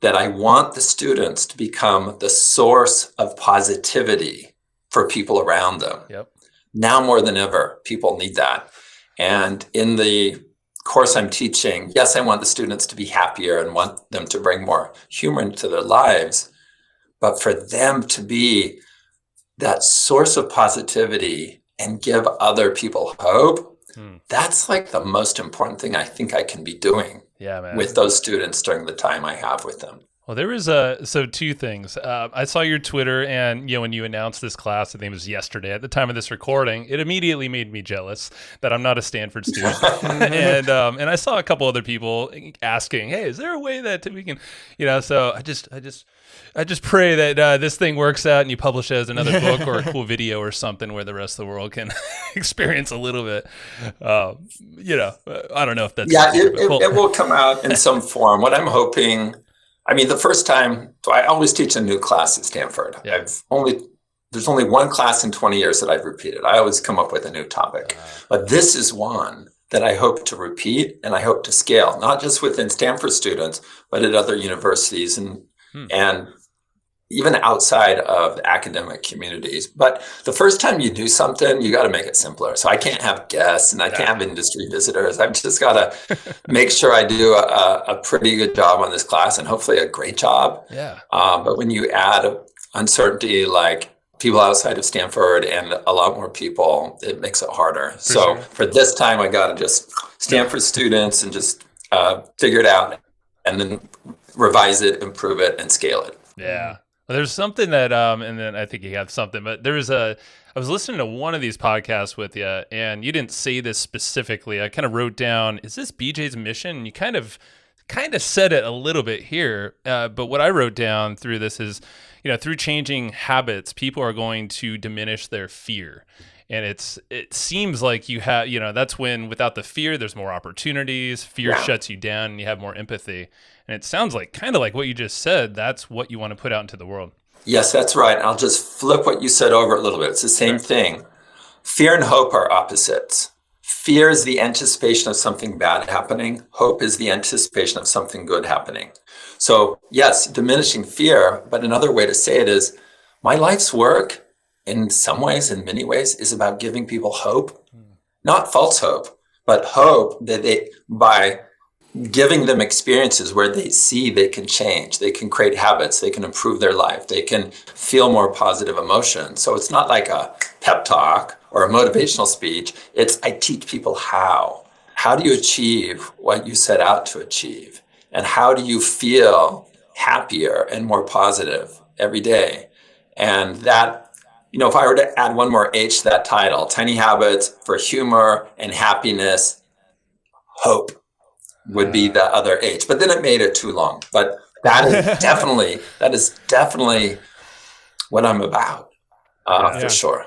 that I want the students to become the source of positivity for people around them. Now more than ever, people need that. And in the course I'm teaching, yes, I want the students to be happier and want them to bring more humor into their lives, but for them to be that source of positivity and give other people hope, that's like the most important thing I think I can be doing with those students during the time I have with them. Well, there was so two things. I saw your Twitter, and when you announced this class, I think it was yesterday at the time of this recording, it immediately made me jealous that I'm not a Stanford student. and I saw a couple other people asking, "Hey, is there a way that we can, So I just pray that this thing works out and you publish it as another book or a cool video or something where the rest of the world can experience a little bit. I don't know if that's it will come out in some form. What I'm hoping. I mean, the first time, so I always teach a new class at Stanford. There's only one class in 20 years that I've repeated. I always come up with a new topic. But this is one that I hope to repeat and I hope to scale, not just within Stanford students, but at other universities and even outside of the academic communities. But the first time you do something, you got to make it simpler. So I can't have guests and I can't have industry visitors. I've just got to make sure I do a pretty good job on this class and hopefully a great job. But when you add uncertainty like people outside of Stanford and a lot more people, it makes it harder. For this time, I got to just Stanford students and just figure it out and then revise it, improve it, and scale it. There's something that, and then I think you have something, but I was listening to one of these podcasts with you, and you didn't say this specifically. I kind of wrote down, is this BJ's mission? And you kind of said it a little bit here, but what I wrote down through this is, through changing habits, people are going to diminish their fear. And it seems like you have, that's when without the fear, there's more opportunities. Fear shuts you down and you have more empathy. And it sounds like kind of like what you just said, that's what you want to put out into the world. Yes, that's right. I'll just flip what you said over a little bit. It's the same thing. Fear and hope are opposites. Fear is the anticipation of something bad happening. Hope is the anticipation of something good happening. So yes, diminishing fear, but another way to say it is my life's work in some ways, in many ways, is about giving people hope, not false hope, but hope that by giving them experiences where they see they can change, they can create habits, they can improve their life, they can feel more positive emotion. So it's not like a pep talk or a motivational speech. It's I teach people how. How do you achieve what you set out to achieve? And how do you feel happier and more positive every day? And that, if I were to add one more H to that title, Tiny Habits for Humor and Happiness, Hope would be the other H. But then it made it too long. But that is definitely what I'm about, for sure.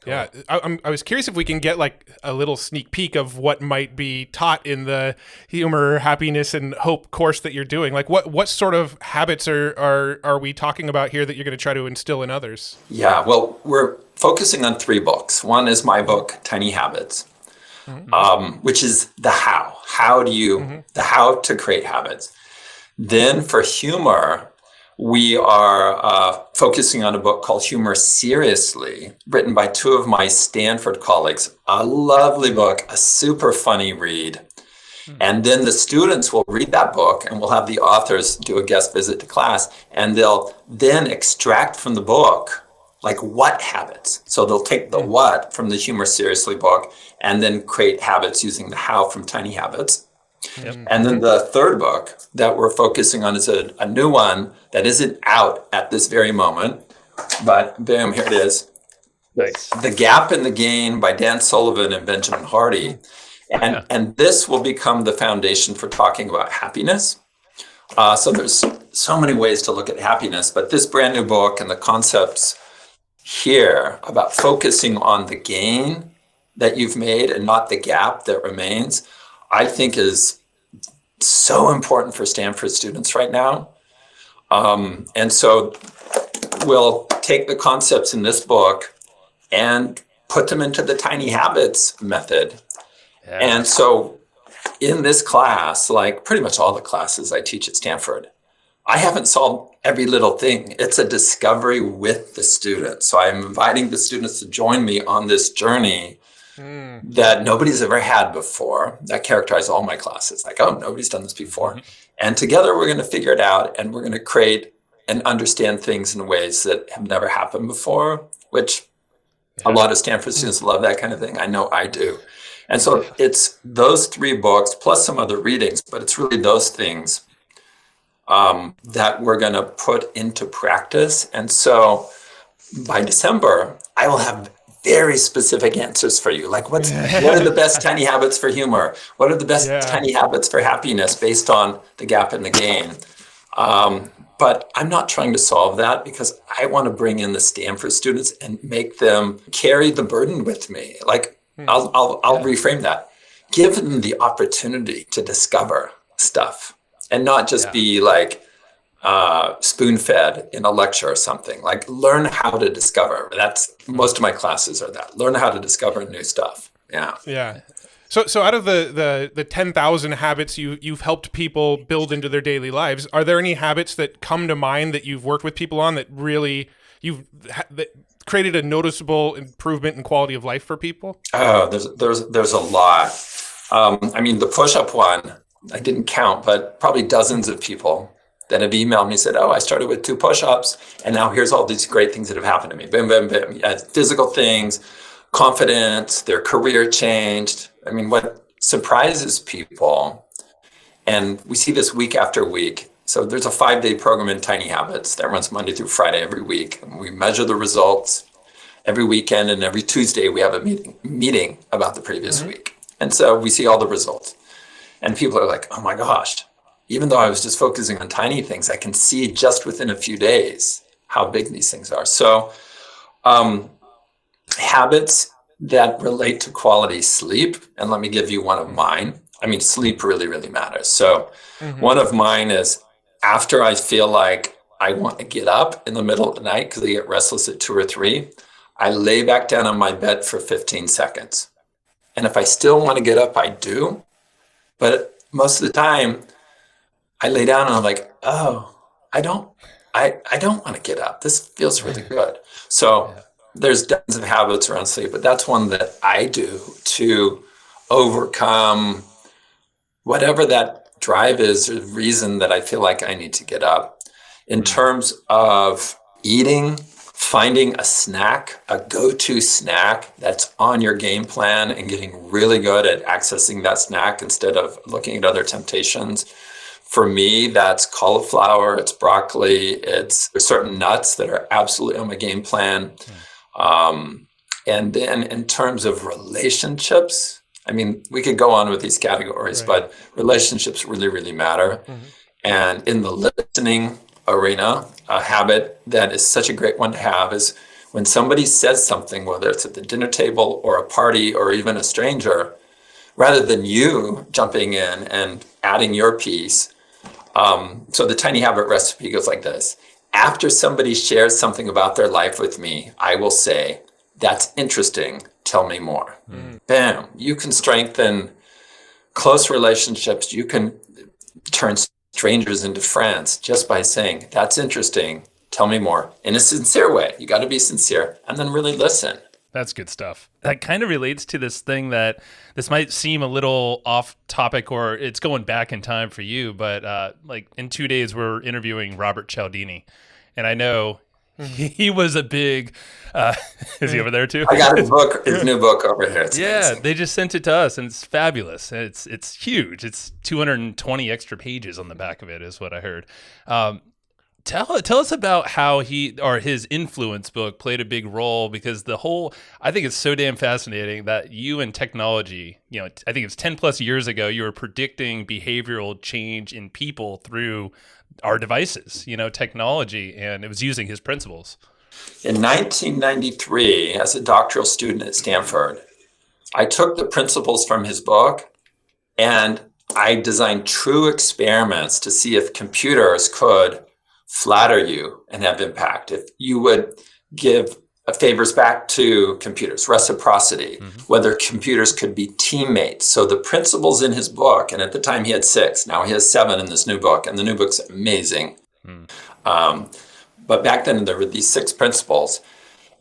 Yeah, I was curious if we can get like a little sneak peek of what might be taught in the humor, happiness, and hope course that you're doing. Like, what sort of habits are we talking about here that you're going to try to instill in others? Yeah, well, we're focusing on 3 books. One is my book, Tiny Habits, which is the how. The how to create habits. Then for humor, we are focusing on a book called Humor Seriously, written by 2 of my Stanford colleagues. A lovely book, a super funny read. And then the students will read that book and we'll have the authors do a guest visit to class and they'll then extract from the book, like what habits. So they'll take the what from the Humor Seriously book and then create habits using the how from Tiny Habits. And then the 3rd book that we're focusing on is a new one that isn't out at this very moment, but bam, here it is. Nice. The Gap and the Gain by Dan Sullivan and Benjamin Hardy. And this will become the foundation for talking about happiness. So there's so many ways to look at happiness, but this brand new book and the concepts here about focusing on the gain that you've made and not the gap that remains, I think is so important for Stanford students right now. And so we'll take the concepts in this book and put them into the Tiny Habits method. Yeah. And so in this class, like pretty much all the classes I teach at Stanford, I haven't solved every little thing. It's a discovery with the students. So I'm inviting the students to join me on this journey that nobody's ever had before. That characterizes all my classes. Like, oh, nobody's done this before. And together we're going to figure it out, and we're going to create and understand things in ways that have never happened before, which a lot of Stanford students love that kind of thing. I know I do. And so it's those 3 books plus some other readings, but it's really those things that we're going to put into practice. And so by December, I will have very specific answers for you. Like what are the best tiny habits for humor? What are the best tiny habits for happiness based on the gap in the gain? But I'm not trying to solve that because I want to bring in the Stanford students and make them carry the burden with me. Like I'll reframe that. Give them the opportunity to discover stuff and not just be like spoon-fed in a lecture or something. Like learn how to discover. That's most of my classes are that. Learn how to discover new stuff. Yeah. So out of the 10,000 habits you've helped people build into their daily lives, are there any habits that come to mind that you've worked with people on that really that created a noticeable improvement in quality of life for people? Oh, there's a lot. I mean, the push-up one, I didn't count, but probably dozens of people that have emailed me and said, oh, I started with 2 push-ups and now here's all these great things that have happened to me. Bam, bam, bam. Yeah, physical things, confidence, their career changed. I mean, what surprises people, and we see this week after week. So there's a 5-day program in Tiny Habits that runs Monday through Friday every week. And we measure the results every weekend, and every Tuesday we have a meeting about the previous week. And so we see all the results. And people are like, oh my gosh, even though I was just focusing on tiny things, I can see just within a few days how big these things are. So habits that relate to quality sleep, and let me give you one of mine. I mean, sleep really, really matters. So one of mine is after I feel like I want to get up in the middle of the night because I get restless at 2 or 3, I lay back down on my bed for 15 seconds. And if I still want to get up, I do. But most of the time, I lay down and I'm like, oh, I don't want to get up. This feels really good. So there's dozens of habits around sleep, but that's one that I do to overcome whatever that drive is or reason that I feel like I need to get up. In terms of eating, finding a snack, a go-to snack that's on your game plan and getting really good at accessing that snack instead of looking at other temptations. For me, that's cauliflower, it's broccoli, there's certain nuts that are absolutely on my game plan. And then in terms of relationships, I mean, we could go on with these categories, but relationships really, really matter. And in the listening arena, a habit that is such a great one to have is when somebody says something, whether it's at the dinner table or a party or even a stranger, rather than you jumping in and adding your piece. So the tiny habit recipe goes like this. After somebody shares something about their life with me, I will say, that's interesting. Tell me more. Bam. You can strengthen close relationships. You can turn strangers into friends just by saying, that's interesting. Tell me more in a sincere way. You got to be sincere and then really listen. That's good stuff. That kind of relates to this thing that this might seem a little off topic or it's going back in time for you, but like in 2 days, we're interviewing Robert Cialdini. And I know he was a big, is he over there too? I got his new book over here. It's amazing. They just sent it to us and it's fabulous. It's huge. It's 220 extra pages on the back of it is what I heard. Tell us about how his influence book played a big role, because I think it's so damn fascinating that you and technology, I think it's 10 plus years ago, you were predicting behavioral change in people through our devices, technology, and it was using his principles. In 1993, as a doctoral student at Stanford, I took the principles from his book and I designed true experiments to see if computers could flatter you and have impact. If you would give favors back to computers, reciprocity, whether computers could be teammates. So the principles in his book, and at the time he had 6, now he has 7 in this new book, and the new book's amazing. But back then there were these 6 principles.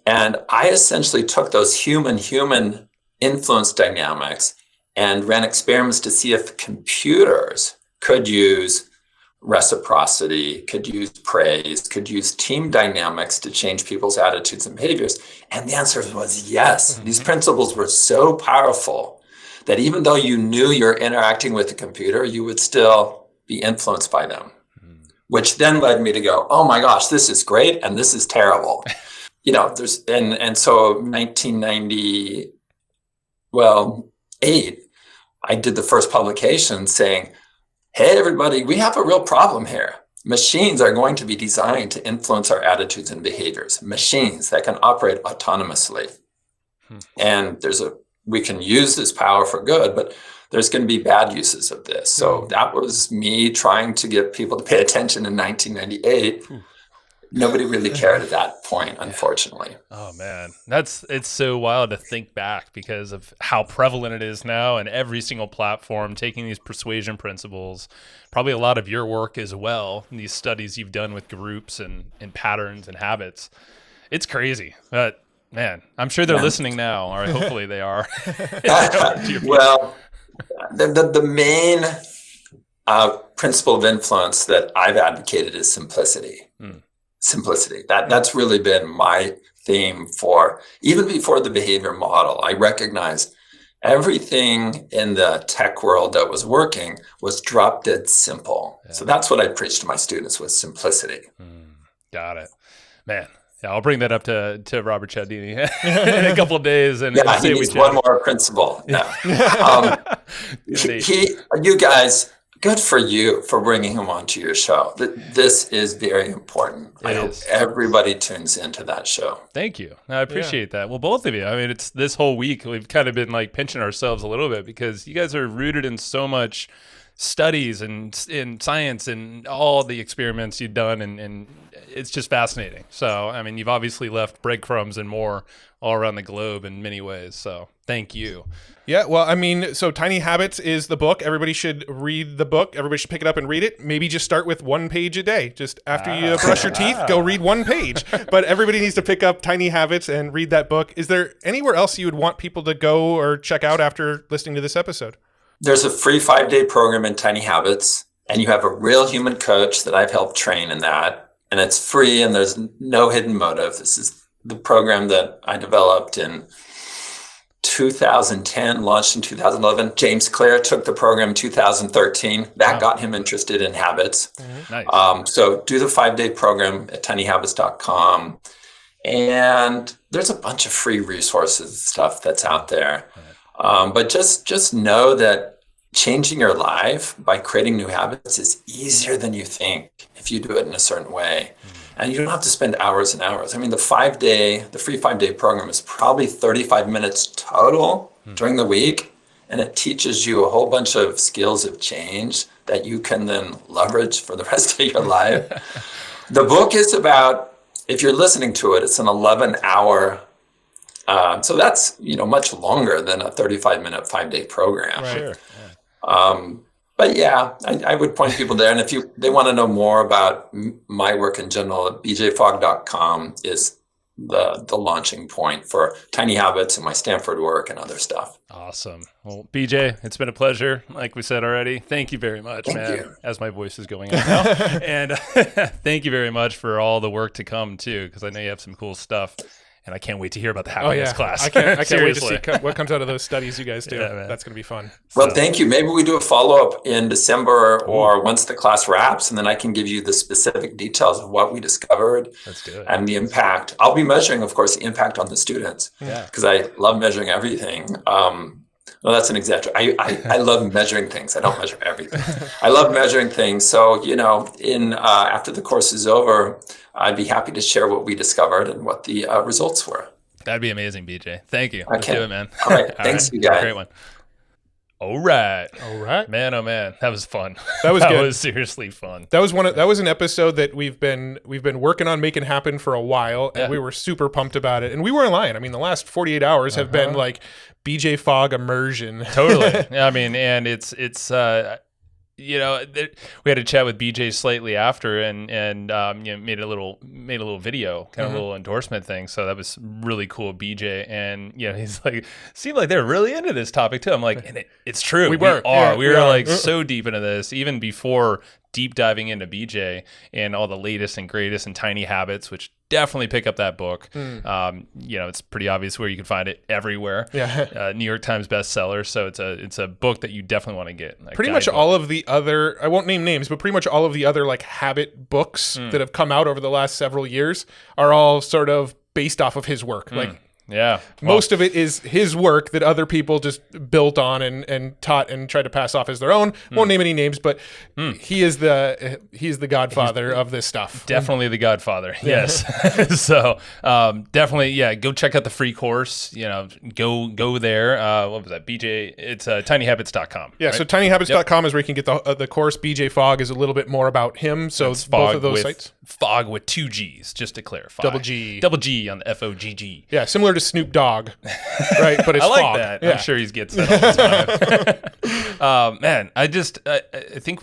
And I essentially took those human influence dynamics and ran experiments to see if computers could use reciprocity, could use praise, could use team dynamics to change people's attitudes and behaviors. And the answer was yes. These principles were so powerful that even though you knew you're interacting with a computer, you would still be influenced by them, which then led me to go, oh my gosh, this is great and this is terrible. So 1998, I did the first publication saying, hey, everybody, we have a real problem here. Machines are going to be designed to influence our attitudes and behaviors. Machines that can operate autonomously. And we can use this power for good, but there's going to be bad uses of this. So that was me trying to get people to pay attention in 1998. Nobody really cared at that point, unfortunately. Oh man, it's so wild to think back because of how prevalent it is now, and every single platform taking these persuasion principles. Probably a lot of your work as well, these studies you've done with groups and patterns and habits. It's crazy, but man, I'm sure they're listening now, or hopefully they are. Well, the main principle of influence that I've advocated is simplicity. Simplicity. That's really been my theme for even before the behavior model. I recognized everything in the tech world that was working was drop dead simple. So that's what I preach to my students, was simplicity. Got it, man. Yeah, I'll bring that up to Robert Cialdini in a couple of days, and he needs one more principle. You guys. Good for you for bringing him onto your show. This is very important. I hope everybody tunes into that show. Thank you. I appreciate that. Well, both of you. I mean, it's this whole week we've kind of been like pinching ourselves a little bit because you guys are rooted in so much studies and in science and all the experiments you've done, and it's just fascinating. So, I mean, you've obviously left breadcrumbs and more all around the globe in many ways. So, thank you. Yeah, well, I mean, so Tiny Habits is the book. Everybody should read the book. Everybody should pick it up and read it. Maybe just start with 1 page a day. Just after you brush your teeth, go read 1 page. But everybody needs to pick up Tiny Habits and read that book. Is there anywhere else you would want people to go or check out after listening to this episode? There's a free 5-day program in Tiny Habits, and you have a real human coach that I've helped train in that. And it's free, and there's no hidden motive. This is the program that I developed in 2010, launched in 2011. James Clear took the program in 2013. That got him interested in habits. Nice. So do the 5-day program at tinyhabits.com. And there's a bunch of free resources and stuff that's out there. But just know that changing your life by creating new habits is easier than you think if you do it in a certain way. And you don't have to spend hours and hours. I mean, the free 5-day program is probably 35 minutes total during the week. And it teaches you a whole bunch of skills of change that you can then leverage for the rest of your life. The book is about, if you're listening to it, it's an 11-hour. So that's, much longer than a 35-minute 5-day program. Right. Sure. But yeah, I would point people there. And if they want to know more about my work in general, bjfogg.com is the launching point for Tiny Habits and my Stanford work and other stuff. Awesome. Well, BJ, it's been a pleasure. Like we said already, thank you very much, Thank man. you. As my voice is going out now. And thank you very much for all the work to come too, because I know you have some cool stuff. And I can't wait to hear about the happiness class. I can't wait to Seriously. see what comes out of those studies you guys do. Yeah, man. That's going to be fun. Well, thank you. Maybe we do a follow-up in December or once the class wraps, and then I can give you the specific details of what we discovered. Let's do it. And the impact. I'll be measuring, of course, the impact on the students because I love measuring everything. No, that's an exaggeration. I love measuring things. I don't measure everything. I love measuring things. So, after the course is over, I'd be happy to share what we discovered and what the results were. That'd be amazing, BJ. Thank you. Let's do it, man. All right. Thanks, you guys. Great one. All right. Man, oh man, that was fun. That was good. That was seriously fun. That was an episode that we've been working on making happen for a while, and we were super pumped about it. And we weren't lying. I mean, the last 48 hours have been like BJ Fogg immersion. Totally. I mean, and it's you know, we had a chat with BJ slightly after, and you know, made a little video, kind of a little endorsement thing. So that was really cool, BJ. And you know, he's like, seemed like they're really into this topic too. I'm like, and it's true. We were like so deep into this, even before deep diving into BJ and all the latest and greatest and Tiny Habits, which definitely pick up that book. You know, it's pretty obvious where you can find it everywhere. New York Times bestseller. So it's a book that you definitely want to get. Like pretty much all of the other, I won't name names, but pretty much all of the other like habit books that have come out over the last several years are all sort of based off of his work. Like, most of it is his work that other people just built on and taught and tried to pass off as their own. Won't name any names, but he is the godfather of this stuff. Definitely the godfather. Yes. So definitely, go check out the free course. You know, go there. What was that? BJ? It's tinyhabits.com. Yeah. Right? So tinyhabits.com is where you can get the course. BJ Fogg is a little bit more about him. So it's both of those sites. Fogg with 2 G's, just to clarify. Double G on the FOGG. Yeah, similar to Snoop Dogg, right? But it's I like Fogg. that. Yeah. I'm sure he gets that all the time. Man, I think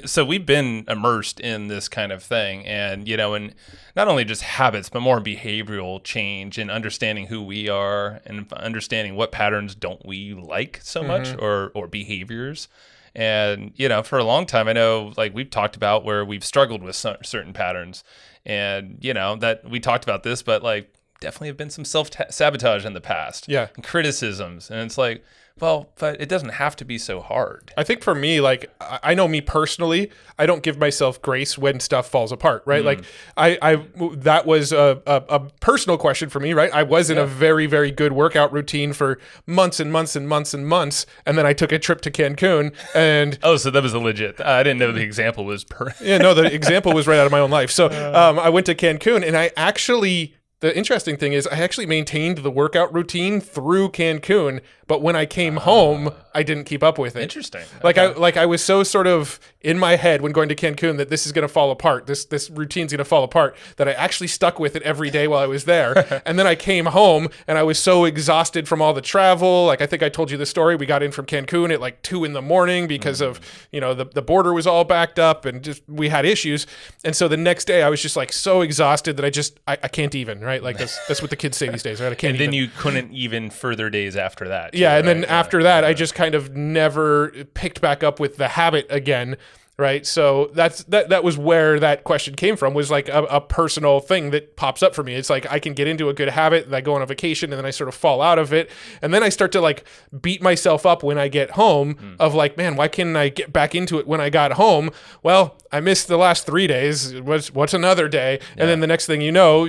so we've been immersed in this kind of thing, and you know, and not only just habits, but more behavioral change and understanding who we are and understanding what patterns don't we like so much or behaviors. And, you know, for a long time, I know, like, we've talked about where we've struggled with certain patterns. And, you know, that we talked about this, but, like, definitely have been some self-sabotage in the past. Yeah. And criticisms. And it's like, well, but it doesn't have to be so hard. I think for me, like, I know me personally, I don't give myself grace when stuff falls apart, right? Like, that was a personal question for me, right? I was in a very, very good workout routine for months and months and months and months, and then I took a trip to Cancun, and... Oh, so that was a legit... I didn't know the example was... Yeah, no, the example was right out of my own life. So I went to Cancun, and I actually... The interesting thing is I actually maintained the workout routine through Cancun, but when I came home, I didn't keep up with it. Interesting. Like I was so sort of in my head when going to Cancun that this is going to fall apart. This routine's going to fall apart, that I actually stuck with it every day while I was there. And then I came home and I was so exhausted from all the travel. Like, I think I told you the story. We got in from Cancun at like 2 a.m. because of, you know, the border was all backed up and just we had issues. And so the next day I was just like so exhausted that I can't even, right? Like that's what the kids say these days, right? I can't. And then you couldn't even further days after that. Yeah, and then after that, I just kind of never picked back up with the habit again, right? So that was where that question came from, was like a personal thing that pops up for me. It's like I can get into a good habit, and I go on a vacation, and then I sort of fall out of it, and then I start to like beat myself up when I get home of like, man, why can't I get back into it when I got home? Well, I missed the last 3 days. What's another day? And then the next thing you know,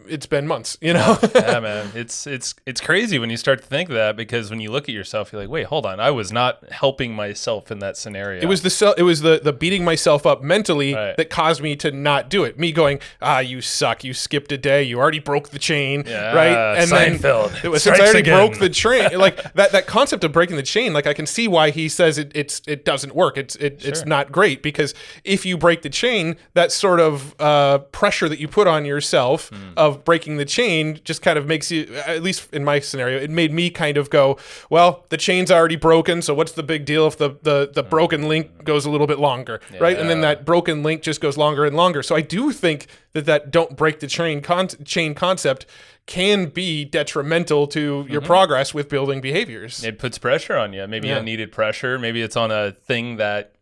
it's been months, you know? Yeah, man. It's crazy when you start to think of that, because when you look at yourself, you're like, wait, hold on. I was not helping myself in that scenario. It was the beating myself up mentally that caused me to not do it. Me going, you suck. You skipped a day. You already broke the chain, right? And Seinfeld. Then since I already broke the chain, like that concept of breaking the chain, like I can see why he says it doesn't work. It's not great, because if you break the chain, that sort of pressure that you put on yourself of breaking the chain just kind of makes you, at least in my scenario, it made me kind of go, well, the chain's already broken, so what's the big deal if the broken link goes a little bit longer, right? And then that broken link just goes longer and longer. So I do think that don't break the chain concept can be detrimental to your progress with building behaviors. It puts pressure on you. Maybe unneeded pressure. Maybe it's on a thing that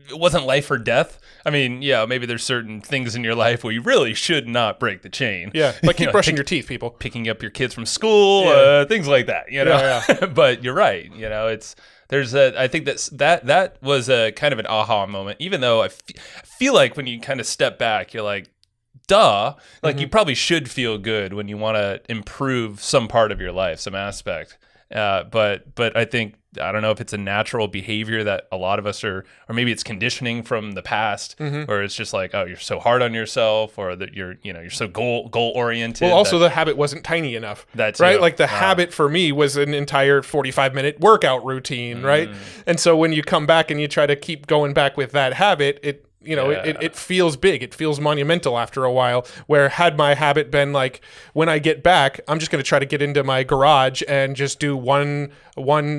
it wasn't life or death. I mean, maybe there's certain things in your life where you really should not break the chain. Yeah, like keep brushing your teeth, people. Picking up your kids from school, things like that, you know? Yeah. But you're right, you know, I think that was a kind of an aha moment, even though I feel like when you kind of step back, you're like, duh, like you probably should feel good when you want to improve some part of your life, some aspect. But I think, I don't know if it's a natural behavior that a lot of us are, or maybe it's conditioning from the past, where it's just like, oh, you're so hard on yourself, or that you're so goal oriented. Well, also the habit wasn't tiny enough. That's right. it. Like the habit for me was an entire 45-minute workout routine, right? And so when you come back and you try to keep going back with that habit, it feels big. It feels monumental after a while, where had my habit been like, when I get back, I'm just going to try to get into my garage and just do one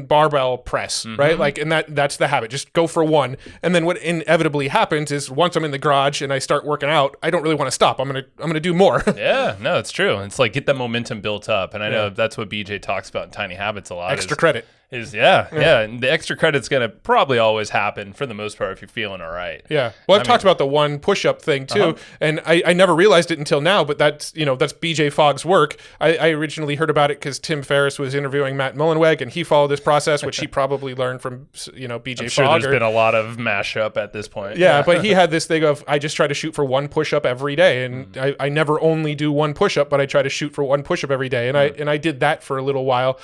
barbell press, right? Like, and that's the habit. Just go for one. And then what inevitably happens is once I'm in the garage and I start working out, I don't really want to stop. I'm going to do more. Yeah, no, it's true. It's like, get that momentum built up. And I know that's what BJ talks about in Tiny Habits a lot. Extra credit. And the extra credit's going to probably always happen for the most part if you're feeling all right. Yeah. Well, I've talked about the one push-up thing too, and I never realized it until now, but that's BJ Fogg's work. I originally heard about it because Tim Ferriss was interviewing Matt Mullenweg, and he followed this process, which he probably learned from BJ I'm sure Fogg. There's been a lot of mashup at this point. Yeah, but he had this thing of, I just try to shoot for one push-up every day, and I never only do one push-up, but I try to shoot for one push-up every day, and I did that for a little while.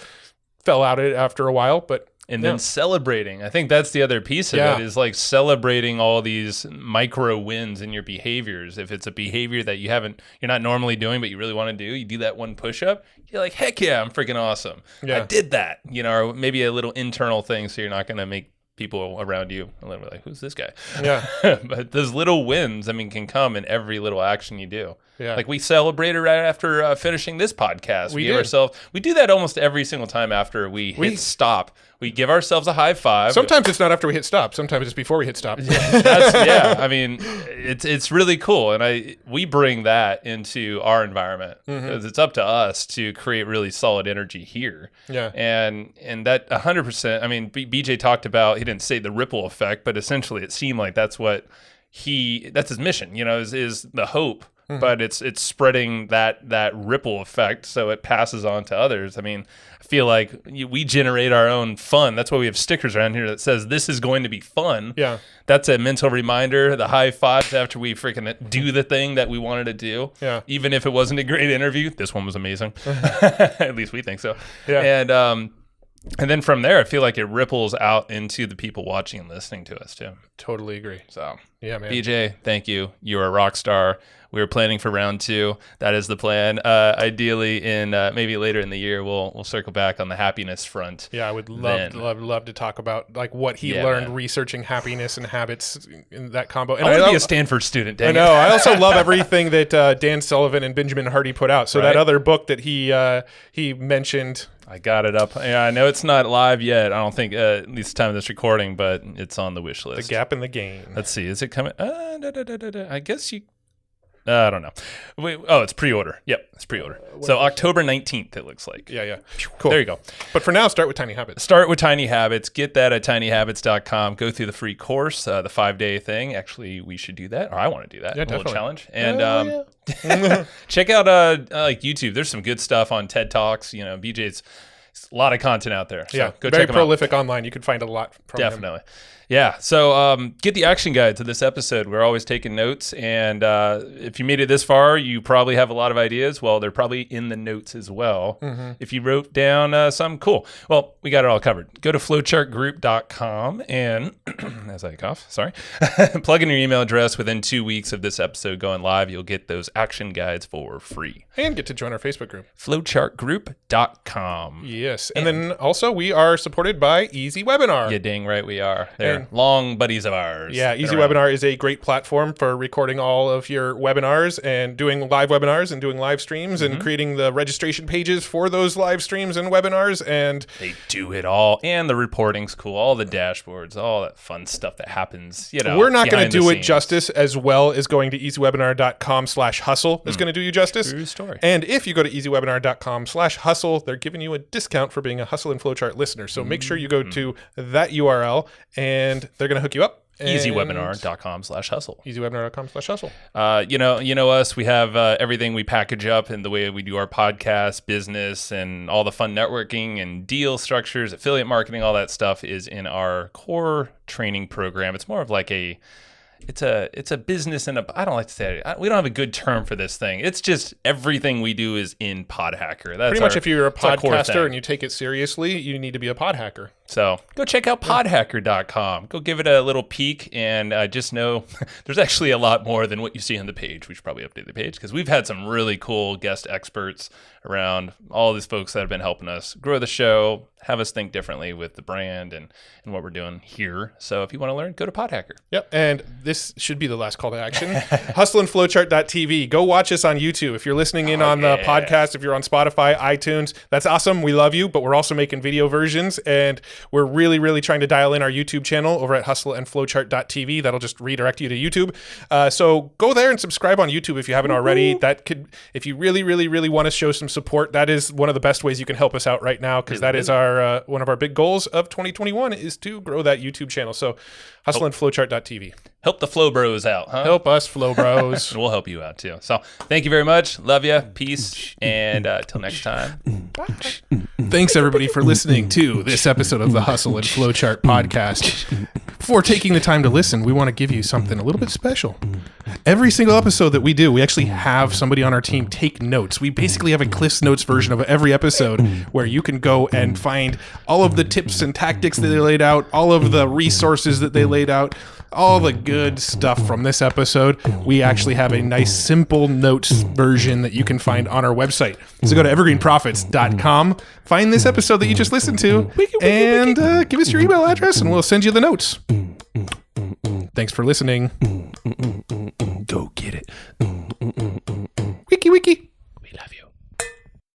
Fell out it after a while, but then celebrating. I think that's the other piece of it, is like celebrating all these micro wins in your behaviors. If it's a behavior that you're not normally doing, but you really want to do, you do that one push-up, you're like, heck yeah, I'm freaking awesome. I did that, or maybe a little internal thing, so you're not going to make people around you a little bit like, who's this guy? Yeah. But those little wins, can come in every little action you do. Yeah. Like we celebrated right after finishing this podcast. We do that almost every single time after we hit stop. We give ourselves a high five. Sometimes it's not after we hit stop. Sometimes it's before we hit stop. It's really cool, and we bring that into our environment because it's up to us to create really solid energy here. Yeah, and that 100%. BJ talked about, he didn't say the ripple effect, but essentially it seemed like that's his mission. Is the hope. But it's spreading that ripple effect, so it passes on to others. I feel like we generate our own fun. That's why we have stickers around here that says this is going to be fun. Yeah, that's a mental reminder. The high fives after we freaking do the thing that we wanted to do. Yeah, even if it wasn't a great interview, this one was amazing. At least we think so. Yeah, and then from there, I feel like it ripples out into the people watching and listening to us too. Totally agree. So yeah, man. BJ, thank you. You're a rock star. We were planning for round 2. That is the plan. Ideally, in maybe later in the year, we'll circle back on the happiness front. Yeah, I would love to talk about like what he learned researching happiness and habits in that combo. And I want to be a Stanford student. Dang I know. I also love everything that Dan Sullivan and Benjamin Hardy put out. So that other book that he mentioned. I got it up. Yeah, I know it's not live yet. I don't think, at least the time of this recording, but it's on the wish list. The Gap in the Game. Let's see. Is it coming? I guess you... I don't know. It's pre-order. Yep, it's pre-order. So October 19th, it looks like. Yeah. Cool. There you go. But for now, start with Tiny Habits. Start with Tiny Habits. Get that at tinyhabits.com. Go through the free course, the 5-day thing. Actually, we should do that, or I want to do that. Yeah, a little definitely. challenge. And check out like YouTube. There's some good stuff on TED Talks. BJ's a lot of content out there. So go check them out. Very prolific online. You can find a lot from Definitely. Him. Yeah, so get the action guide to this episode. We're always taking notes, and if you made it this far, you probably have a lot of ideas. Well, they're probably in the notes as well. If you wrote down some, cool. Well, we got it all covered. Go to flowchartgroup.com, and as I cough, sorry, plug in your email address. Within 2 weeks of this episode going live, you'll get those action guides for free. And get to join our Facebook group. flowchartgroup.com. Yes, and then also we are supported by Easy Webinar. Yeah, dang right we are. They're long buddies of ours. Yeah, Easy Webinar is a great platform for recording all of your webinars and doing live webinars and doing live streams and creating the registration pages for those live streams and webinars. And they do it all. And the reporting's cool. All the dashboards, all that fun stuff that happens. We're not going to do it justice as well as going to easywebinar.com/hustle is going to do you justice. True story. And if you go to easywebinar.com/hustle, they're giving you a discount for being a Hustle and Flowchart listener. So make sure you go to that URL and they're going to hook you up. easywebinar.com/hustle. easywebinar.com/hustle. You know us. We have everything we package up in the way we do our podcast, business, and all the fun networking and deal structures, affiliate marketing, all that stuff is in our core training program. It's more of like it's a business and I don't like to say it. We don't have a good term for this thing. It's just everything we do is in Pod Hacker. That's Pretty much if you're a our core podcaster thing. and you take it seriously, you need to be a pod hacker. So go check out podhacker.com. Go give it a little peek, and just know there's actually a lot more than what you see on the page. We should probably update the page because we've had some really cool guest experts around, all these folks that have been helping us grow the show, have us think differently with the brand and what we're doing here. So if you want to learn, go to Podhacker. Yep, and this should be the last call to action. hustleandflowchart.tv. Go watch us on YouTube. If you're listening in on the podcast, if you're on Spotify, iTunes, that's awesome. We love you, but we're also making video versions, and we're really, really trying to dial in our YouTube channel over at hustleandflowchart.tv. That'll just redirect you to YouTube. So go there and subscribe on YouTube if you haven't already. That could, if you really, really, really want to show some support, that is one of the best ways you can help us out right now, because that is our one of our big goals of 2021 is to grow that YouTube channel. So hustleandflowchart.tv. Help the Flow Bros out, huh? Help us, Flow Bros. And we'll help you out too. So thank you very much. Love you. Peace. And till next time. Thanks, everybody, for listening to this episode of the Hustle and Flowchart podcast. Before taking the time to listen, we want to give you something a little bit special. Every single episode that we do, we actually have somebody on our team take notes. We basically have a Cliff's Notes version of every episode where you can go and find all of the tips and tactics that they laid out, all of the resources that they laid out, all the good stuff from this episode. We actually have a nice simple notes version that you can find on our website. So go to evergreenprofits.com, find this episode that you just listened to, and give us your email address and we'll send you the notes. Thanks for listening.